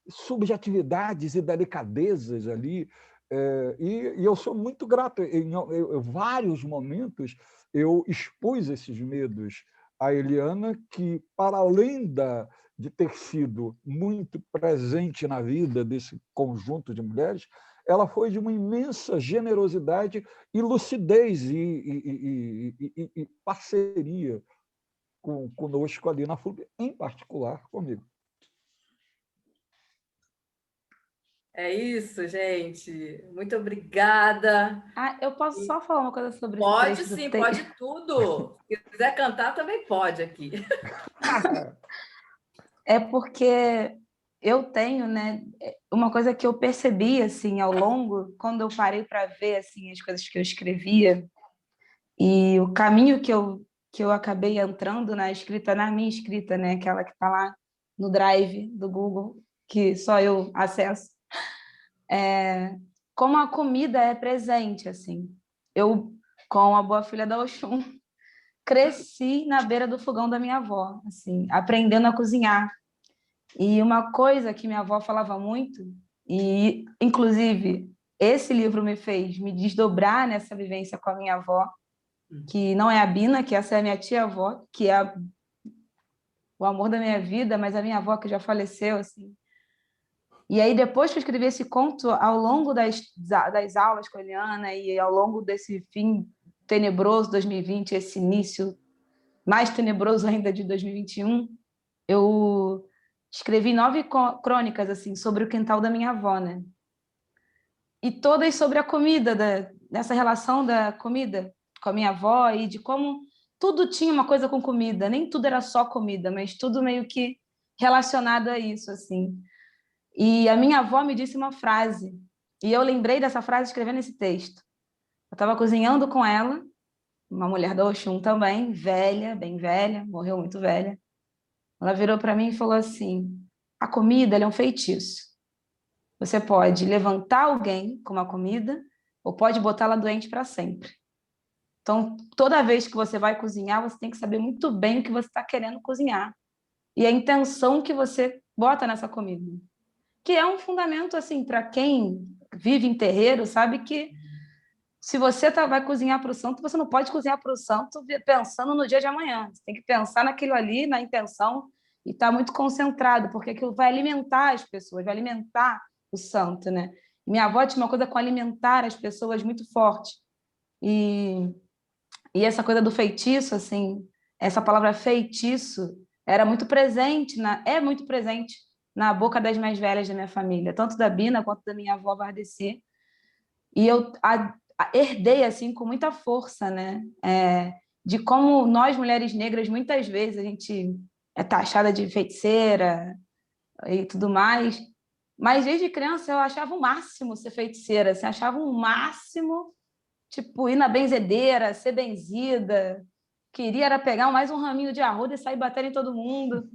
subjetividades e delicadezas ali. E eu sou muito grato. Em vários momentos eu expus esses medos a Eliana, que, para além de ter sido muito presente na vida desse conjunto de mulheres, ela foi de uma imensa generosidade e lucidez e parceria conosco ali na FUB, em particular comigo. É isso, gente. Muito obrigada. Eu posso só falar uma coisa sobre esse Pode trecho do sim, texto? pode tudo. Se quiser cantar, também pode aqui. É porque eu tenho, né, uma coisa que eu percebi assim ao longo, quando eu parei para ver assim as coisas que eu escrevia e o caminho que eu acabei entrando na escrita, na minha escrita, né, aquela que está lá no Drive do Google, que só eu acesso, como a comida é presente, assim. Eu, com a Boa Filha da Oxum, cresci na beira do fogão da minha avó, assim, aprendendo a cozinhar. E uma coisa que minha avó falava muito, e inclusive esse livro me fez me desdobrar nessa vivência com a minha avó, que não é a Bina, que essa é a minha tia-avó, que é o amor da minha vida, mas a minha avó que já faleceu, assim. E aí, depois que eu escrevi esse conto, ao longo das aulas com a Eliana e ao longo desse fim tenebroso 2020, esse início mais tenebroso ainda de 2021, eu escrevi 9 crônicas assim sobre o quintal da minha avó, né? E todas sobre a comida, dessa relação da comida com a minha avó e de como tudo tinha uma coisa com comida, nem tudo era só comida, mas tudo meio que relacionado a isso, assim. E a minha avó me disse uma frase, e eu lembrei dessa frase escrevendo esse texto. Eu estava cozinhando com ela, uma mulher da Oxum também, velha, bem velha, morreu muito velha. Ela virou para mim e falou assim: a comida ela é um feitiço. Você pode levantar alguém com uma comida ou pode botá-la doente para sempre. Então, toda vez que você vai cozinhar, você tem que saber muito bem o que você está querendo cozinhar e a intenção que você bota nessa comida. Que é um fundamento, assim, para quem vive em terreiro, sabe que se você vai cozinhar para o santo, você não pode cozinhar para o santo pensando no dia de amanhã. Você tem que pensar naquilo ali, na intenção, e estar muito concentrado, porque aquilo vai alimentar as pessoas, vai alimentar o santo, né? Minha avó tinha uma coisa com alimentar as pessoas muito forte. E essa coisa do feitiço, assim, essa palavra feitiço era muito presente, é muito presente na boca das mais velhas da minha família, tanto da Bina quanto da minha avó Vardecê. E eu herdei assim com muita força, né? De como nós mulheres negras muitas vezes a gente é taxada de feiticeira e tudo mais, mas desde criança eu achava o máximo ser feiticeira, assim, achava o máximo, tipo, ir na benzedeira, ser benzida, queria era pegar mais um raminho de arroz e sair batendo em todo mundo.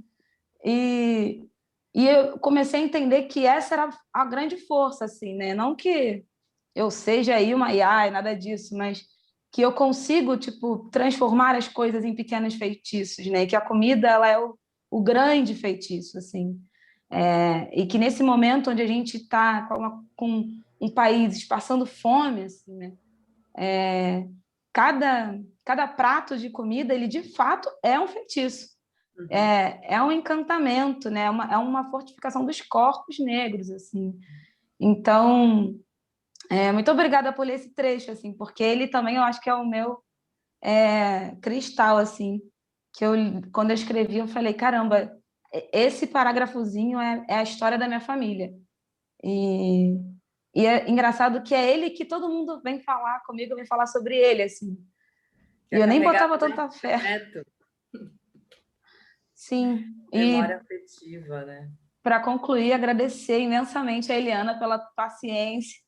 E eu comecei a entender que essa era a grande força, assim, né? Não que eu seja aí uma IA e nada disso, mas que eu consigo, tipo, transformar as coisas em pequenos feitiços, né? E que a comida, ela é o grande feitiço, assim. E que nesse momento onde a gente está com um país passando fome, assim, né? Cada prato de comida, ele de fato é um feitiço. Uhum. É um encantamento, né? É uma fortificação dos corpos negros, assim. Então, muito obrigada por ler esse trecho, assim, porque ele também eu acho que é o meu cristal, assim, que quando eu escrevi, eu falei, caramba, esse parágrafozinho é a história da minha família. E é engraçado que é ele que todo mundo vem falar comigo, vem falar sobre ele, assim. E eu nem botava tanta fé. Sim. Memória afetiva, né? Para concluir, agradecer imensamente a Eliana pela paciência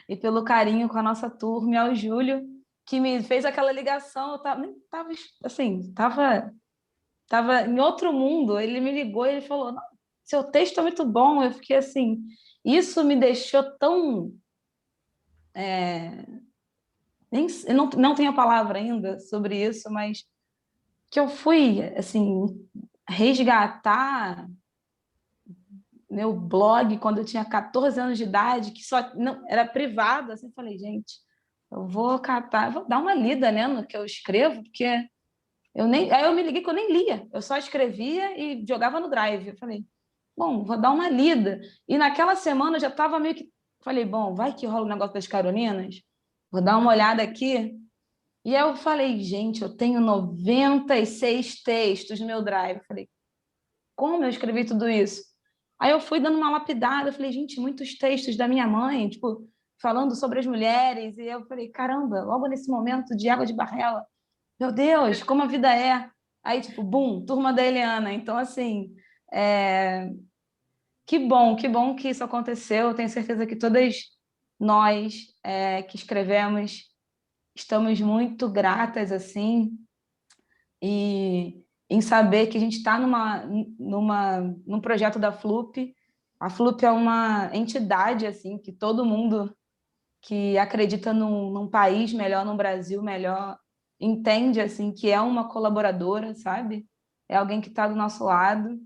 e pelo carinho com a nossa turma, e ao Júlio, que me fez aquela ligação. Eu nem estava assim, estava em outro mundo. Ele me ligou e ele falou: não, seu texto é muito bom. Eu fiquei assim, isso me deixou tão... eu não tenho a palavra ainda sobre isso, mas que eu fui assim resgatar meu blog quando eu tinha 14 anos de idade, que só não era privado, assim, falei, gente, eu vou catar, vou dar uma lida, né, no que eu escrevo, porque aí eu me liguei que eu nem lia, eu só escrevia e jogava no Drive. Eu falei, bom, vou dar uma lida. E naquela semana eu já estava meio que Falei, bom, vai que rola o negócio das Carolinas, vou dar uma olhada aqui. E aí eu falei, gente, eu tenho 96 textos no meu Drive. Eu falei, como eu escrevi tudo isso? Aí eu fui dando uma lapidada, eu falei, gente, muitos textos da minha mãe, tipo, falando sobre as mulheres, e eu falei, caramba, logo nesse momento de Água de Barrela, meu Deus, como a vida é. Aí, tipo, bum, Turma da Eliana. Então, assim, é... que bom que isso aconteceu. Eu tenho certeza que todas nós que escrevemos estamos muito gratas, assim, e em saber que a gente está num projeto da FLUP. A FLUP é uma entidade assim, que todo mundo que acredita num país melhor, num Brasil melhor, entende assim, que é uma colaboradora, sabe? É alguém que está do nosso lado.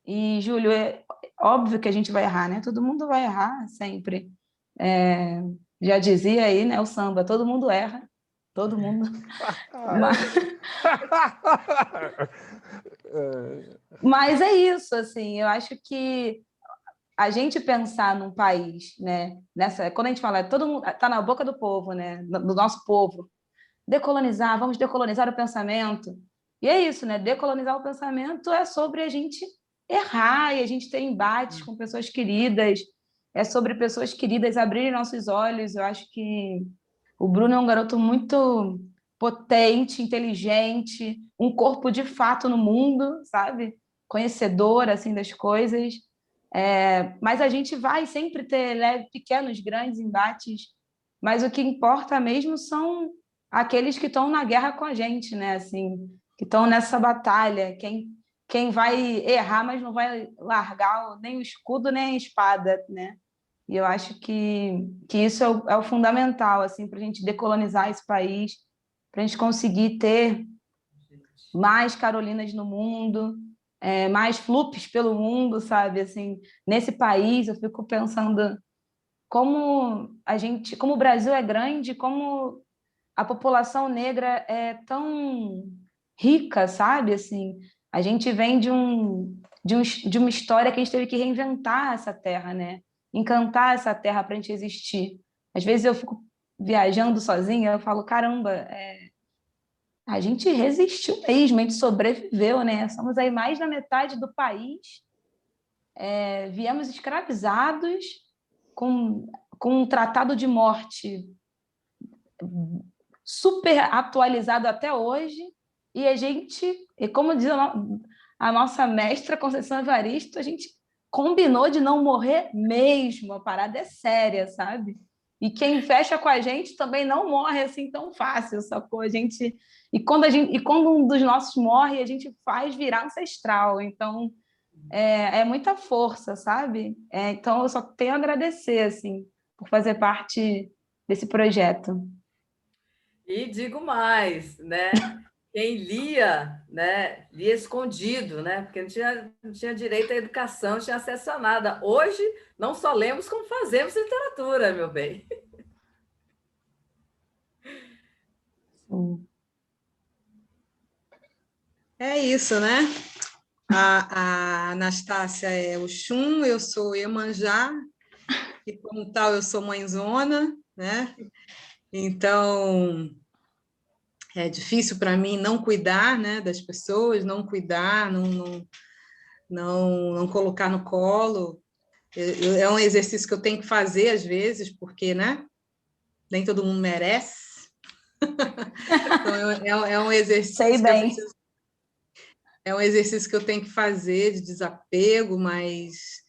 E, Júlio, é óbvio que a gente vai errar, né? Todo mundo vai errar sempre. Já dizia aí, né, o samba, todo mundo erra, todo mundo. Mas é isso, assim, eu acho que a gente pensar num país, né, quando a gente fala, todo mundo está na boca do povo, né, do nosso povo, decolonizar, vamos decolonizar o pensamento. E é isso, né? Decolonizar o pensamento é sobre a gente errar e a gente ter embates com pessoas queridas, é sobre pessoas queridas abrirem nossos olhos. Eu acho que o Bruno é um garoto muito potente, inteligente, um corpo de fato no mundo, sabe? Conhecedor, assim, das coisas. Mas a gente vai sempre ter pequenos, grandes embates, mas o que importa mesmo são aqueles que estão na guerra com a gente, né? Assim, que estão nessa batalha. Quem vai errar, mas não vai largar nem o escudo nem a espada, né? E eu acho que isso é o fundamental, assim, para a gente decolonizar esse país, para a gente conseguir ter mais Carolinas no mundo, mais FLUPs pelo mundo, sabe? Assim, nesse país, eu fico pensando como o Brasil é grande, como a população negra é tão rica, sabe? Assim, a gente vem de uma história que a gente teve que reinventar essa terra, né? Encantar essa terra para a gente existir. Às vezes eu fico viajando sozinha, eu falo, caramba, a gente resistiu mesmo, a gente sobreviveu, né? Somos aí mais da metade do país, viemos escravizados com um tratado de morte super atualizado até hoje, e a gente, e como diz a nossa mestra Conceição Evaristo, a gente combinou de não morrer mesmo, a parada é séria, sabe? E quem fecha com a gente também não morre assim tão fácil, sacou? E quando um dos nossos morre, a gente faz virar ancestral, então é muita força, sabe? Então eu só tenho a agradecer, assim, por fazer parte desse projeto. E digo mais, né? Quem lia, né, lia escondido, né? Porque não tinha direito à educação, não tinha acesso a nada. Hoje, não só lemos, como fazemos literatura, meu bem. É isso, né? A Anastácia é Oxum, eu sou Iemanjá, e como tal eu sou mãezona, né? Então, é difícil para mim não cuidar, né, das pessoas, não cuidar, não colocar no colo. É um exercício que eu tenho que fazer às vezes, porque, né, nem todo mundo merece. Então, é um exercício Sei que eu bem. preciso. É um exercício que eu tenho que fazer de desapego, mas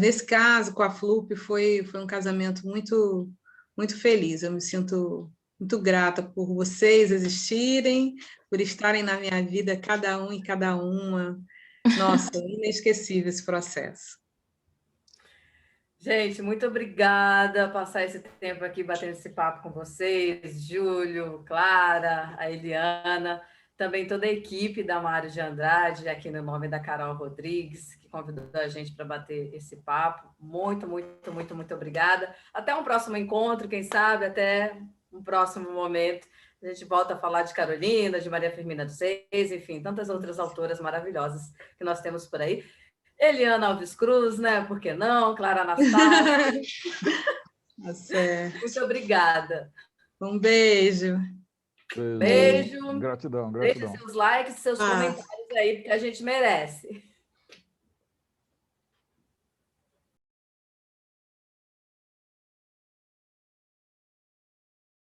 nesse caso, com a FLUP, foi um casamento muito, muito feliz. Eu me sinto muito grata por vocês existirem, por estarem na minha vida, cada um e cada uma. Nossa, inesquecível esse processo. Gente, muito obrigada por passar esse tempo aqui batendo esse papo com vocês, Júlio, Clara, a Eliana, também toda a equipe da Mário de Andrade, aqui no nome da Carol Rodrigues, que convidou a gente para bater esse papo. Muito, muito, muito, muito obrigada. Até um próximo encontro, quem sabe, até um próximo momento. A gente volta a falar de Carolina, de Maria Firmina dos Reis, enfim, tantas outras autoras maravilhosas que nós temos por aí. Eliana Alves Cruz, né? Por que não? Clara Anastácia. Tá certo. Muito obrigada. Um beijo. Beijo. Gratidão, Deixe gratidão. seus likes, seus comentários aí, porque a gente merece.